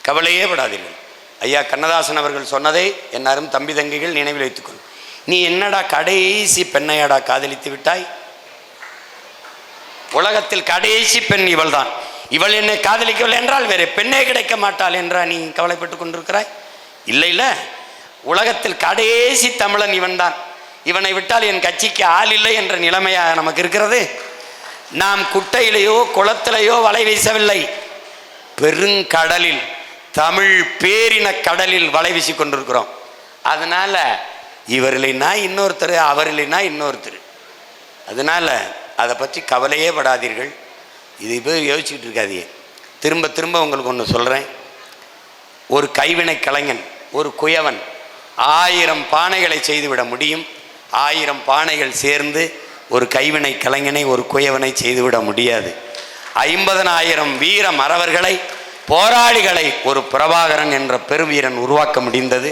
கவலையே விடாதீர்கள். ஐயா கண்ணதாசன் அவர்கள் சொன்னதை என் அரும் தம்பி தங்கைகள் நினைவில் வைத்துக்கொள். நீ என்னடா கடைசி பெண்ணையாடா காதலித்து விட்டாய்? உலகத்தில் கடைசி பெண் இவள் தான். இவள் என்னை காதலிக்கவில்லை என்றால் வேறு பெண்ணே கிடைக்க மாட்டாள் என்றா நீ கவலைப்பட்டு கொண்டிருக்கிறாய்? இல்லை இல்லை, உலகத்தில் கடைசி தமிழன் இவன் தான். இவனை விட்டால் என் கட்சிக்கு ஆள் இல்லை என்ற நிலைமையாக நமக்கு இருக்கிறது. நாம் குட்டையிலேயோ குளத்திலேயோ வலை வீசவில்லை, பெருங்கடலில், தமிழ் பேரின கடலில் வலை வீசி கொண்டிருக்கிறோம். அதனால இவர் இல்லைன்னா இன்னொருத்தர், அவர் இல்லைன்னா இன்னொருத்தர். அதனால அதை பற்றி கவலையே படாதீர்கள். இது போய் யோசிச்சுக்கிட்டு இருக்காதீங்க. திரும்ப திரும்ப உங்களுக்கு ஒன்று சொல்கிறேன். ஒரு கைவினை கலைஞன், ஒரு குயவன் 1000 பானைகளை செய்துவிட முடியும். 1000 பானைகள் சேர்ந்து ஒரு கைவினை கலைஞனை, ஒரு குயவனை செய்துவிட முடியாது. 50,000 வீர மறவர்களை, போராளிகளை ஒரு பிரபாகரன் என்ற பெருவீரன் உருவாக்க முடிந்தது.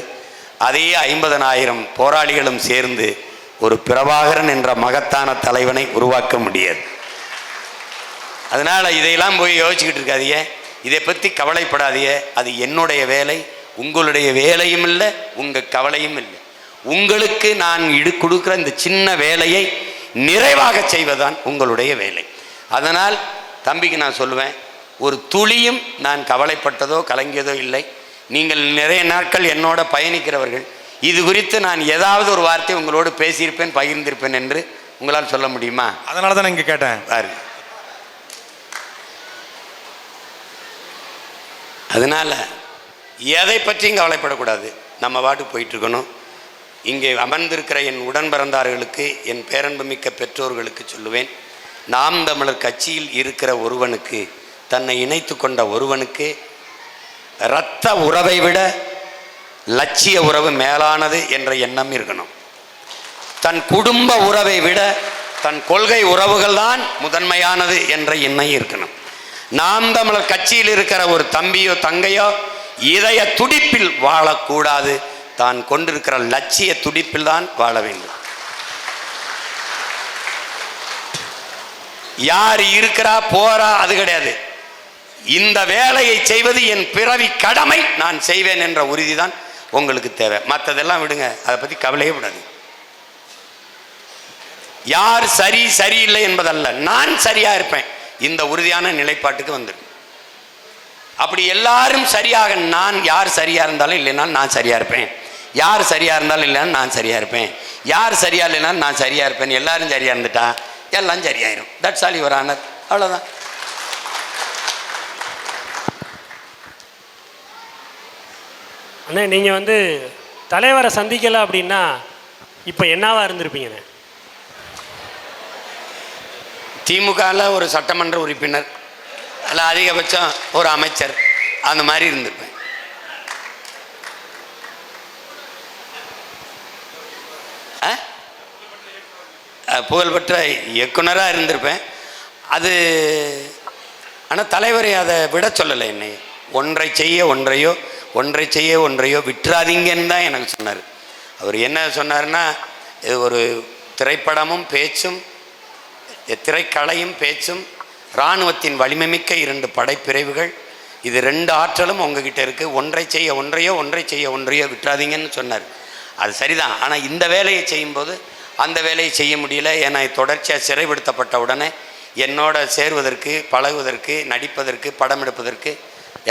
அதே 50,000 போராளிகளும் சேர்ந்து ஒரு பிரபாகரன் என்ற மகத்தான தலைவனை உருவாக்க முடியாது. அதனால் இதையெல்லாம் போய் யோசிச்சுக்கிட்டு இருக்காதீங்க, இதை பற்றி கவலைப்படாதீங்க. அது என்னுடைய வேலை, உங்களுடைய வேலையும் இல்லை, உங்கள் கவலையும் இல்லை. உங்களுக்கு நான் கொடுக்குற இந்த சின்ன வேலையை நிறைவாக செய்வதுதான் உங்களுடைய வேலை. அதனால் தம்பிக்கு நான் சொல்லுவேன், ஒரு துளியும் நான் கவலைப்பட்டதோ கலங்கியதோ இல்லை. நீங்கள் நிறைய நாட்கள் என்னோட பயணிக்கிறவர்கள். இது குறித்து நான் ஏதாவது ஒரு வார்த்தை உங்களோடு பேசியிருப்பேன், பகிர்ந்திருப்பேன் என்று உங்களால் சொல்ல முடியுமா? அதனால தான் இங்கே கேட்டேன். பாருங்க, அதனால் எதை பற்றியும் கவலைப்படக்கூடாது. நம்ம பாட்டுக்கு போயிட்டுருக்கணும். இங்கே அமர்ந்திருக்கிற என் உடன் பிறந்தார்களுக்கு, என் பேரன்புமிக்க பெற்றோர்களுக்கு சொல்லுவேன், நாம் தமிழர் கட்சியில் இருக்கிற ஒருவனுக்கு, தன்னை இணைத்து கொண்ட ஒருவனுக்கு இரத்த உறவை விட லட்சிய உறவு மேலானது என்ற எண்ணம் இருக்கணும். தன் குடும்ப உறவை விட தன் கொள்கை உறவுகள் தான் முதன்மையானது என்ற எண்ணம் இருக்கணும். நாம் தமிழர் கட்சியில் இருக்கிற ஒரு தம்பியோ தங்கையோ இதய துடிப்பில் வாழக்கூடாது, தான் கொண்டிருக்கிற லட்சிய துடிப்பில் தான் வாழ வேண்டும். யார் இருக்கிறா போறா அது கிடையாது. இந்த வேலையை செய்வது என் பிறவி கடமை, நான் செய்வேன் என்ற உறுதி தான் உங்களுக்கு தேவை. மற்றதெல்லாம் விடுங்க, அதை பற்றி கவலையே விடாது. யார் சரி சரியில்லை என்பதல்ல, நான் சரியா இருப்பேன், இந்த உறுதியான நிலைப்பாட்டுக்கு வந்துடும். அப்படி எல்லாரும் சரியாக, நான் யார் சரியா இருந்தாலும் இல்லைனாலும் நான் சரியா இருப்பேன், யார் சரியா இருந்தாலும் இல்லைனாலும் நான் சரியா இருப்பேன், யார் சரியா இல்லைனாலும் நான் சரியா இருப்பேன், எல்லாரும் சரியா இருந்துட்டா எல்லாம் சரியாயிரும். That's all your honour. அவ்வளோதான். அண்ணே, நீங்கள் தலைவரை சந்திக்கலை அப்படின்னா இப்போ என்னவா இருந்திருப்பீங்கண்ணே? திமுகவில் ஒரு சட்டமன்ற உறுப்பினர், அதில் அதிகபட்சம் ஒரு அமைச்சர், அந்த மாதிரி இருந்திருப்பேன். புகழ்பெற்ற இயக்குனராக இருந்திருப்பேன். அது ஆனால் தலைவரை அதை விட சொல்லலை. என்னை ஒன்றை செய்ய ஒன்றையோ, ஒன்றை செய்ய ஒன்றையோ விட்டுறாதீங்கன்னு தான் எனக்கு சொன்னார். அவர் என்ன சொன்னார்னா, இது ஒரு திரைப்படமும் பேச்சும் திரைக்கலையும் பேச்சும் இராணுவத்தின் வலிமைமிக்க 2 படைப்பிரிவுகள். இது 2 ஆற்றலும் உங்ககிட்ட இருக்குது. ஒன்றை செய்ய ஒன்றையோ விட்டுறாதீங்கன்னு சொன்னார். அது சரிதான். ஆனால் இந்த வேலையை செய்யும்போது அந்த வேலையை செய்ய முடியல. ஏன்னா தொடர்ச்சியாக சிறைப்படுத்தப்பட்ட உடனே என்னோட சேர்வதற்கு, பழகுவதற்கு, நடிப்பதற்கு, படம் எடுப்பதற்கு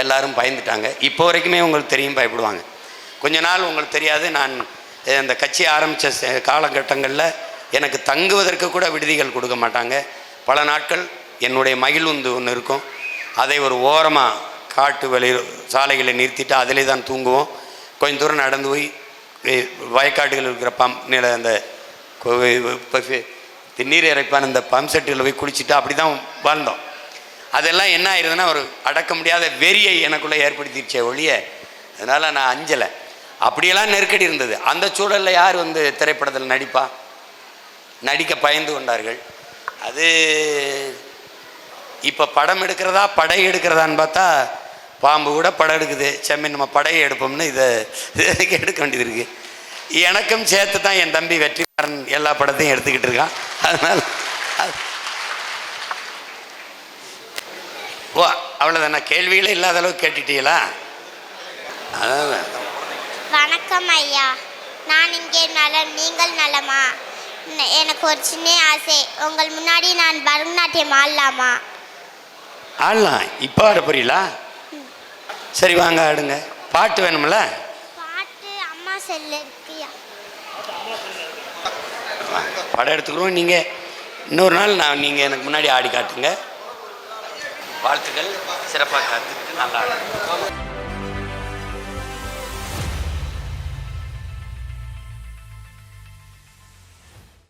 எல்லாரும் பயந்துட்டாங்க. இப்போ வரைக்குமே உங்களுக்கு தெரியும், பயப்படுவாங்க. கொஞ்ச நாள் உங்களுக்கு தெரியாது, நான் அந்த கட்சி ஆரம்பித்த காலகட்டங்களில் எனக்கு தங்குவதற்கு கூட விடுதிகள் கொடுக்க மாட்டாங்க. பல நாட்கள் என்னுடைய மகிழ்வுந்து ஒன்று இருக்கும். அதை ஒரு ஓரமாக காட்டு வெளி சாலைகளை நிறுத்திட்டு அதிலே தான் தூங்குவோம். கொஞ்சம் தூரம் நடந்து போய் வயக்காடுகள் இருக்கிற அந்த நீர் இறைப்பான இந்த பம்ப் செட்டில் போய் குளிச்சுட்டு அப்படி தான் வாழ்ந்தோம். அதெல்லாம் என்ன ஆயிருதுன்னா ஒரு அடக்க முடியாத வெறியை எனக்குள்ளே ஏற்படுத்திடுச்சே ஒழிய, அதனால் நான் அஞ்சலை. அப்படியெல்லாம் நெருக்கடி இருந்தது. அந்த சூழலில் யார் திரைப்படத்தில் நடிக்க பயந்து கொண்டார்கள். அது இப்போ படம் எடுக்கிறதா படை எடுக்கிறதான்னு பார்த்தா பாம்பு கூட படம் எடுக்குது. செம்மீன் நம்ம படையை எடுப்போம்னு இதை எடுக்க வேண்டியது இருக்குது. எனக்கும் சேர்த்து தான் என் தம்பி வெற்றிமாறன் எல்லா படத்தையும் எடுத்துக்கிட்டு இருக்கான். அதனால் ஓ அவ்வளோதானே, கேள்விகளே இல்லாத அளவுக்கு கேட்டுட்டீங்களா? அதான். வணக்கம் ஐயா, நான் இங்கே நலன், நீங்கள் நலமா? எனக்கு ஒரு சின்ன ஆசை, உங்கள் முன்னாடி நான் பரதநாட்டியம் ஆடலாமா? ஆடலாம். இப்போ ஆட போறீங்களா? சரி வாங்க ஆடுங்க. பாட்டு வேணும்ல? பாட்டு அம்மா செல்லு இருக்கியா? படம் எடுத்துக்கிறோம். நீங்கள் இன்னொரு நாள் நீங்கள் எனக்கு முன்னாடி ஆடி காட்டுங்க. வாழ்த்துக்கள். சிறப்பாக காத்துக்கிட்டு நல்லா ஆடுங்க.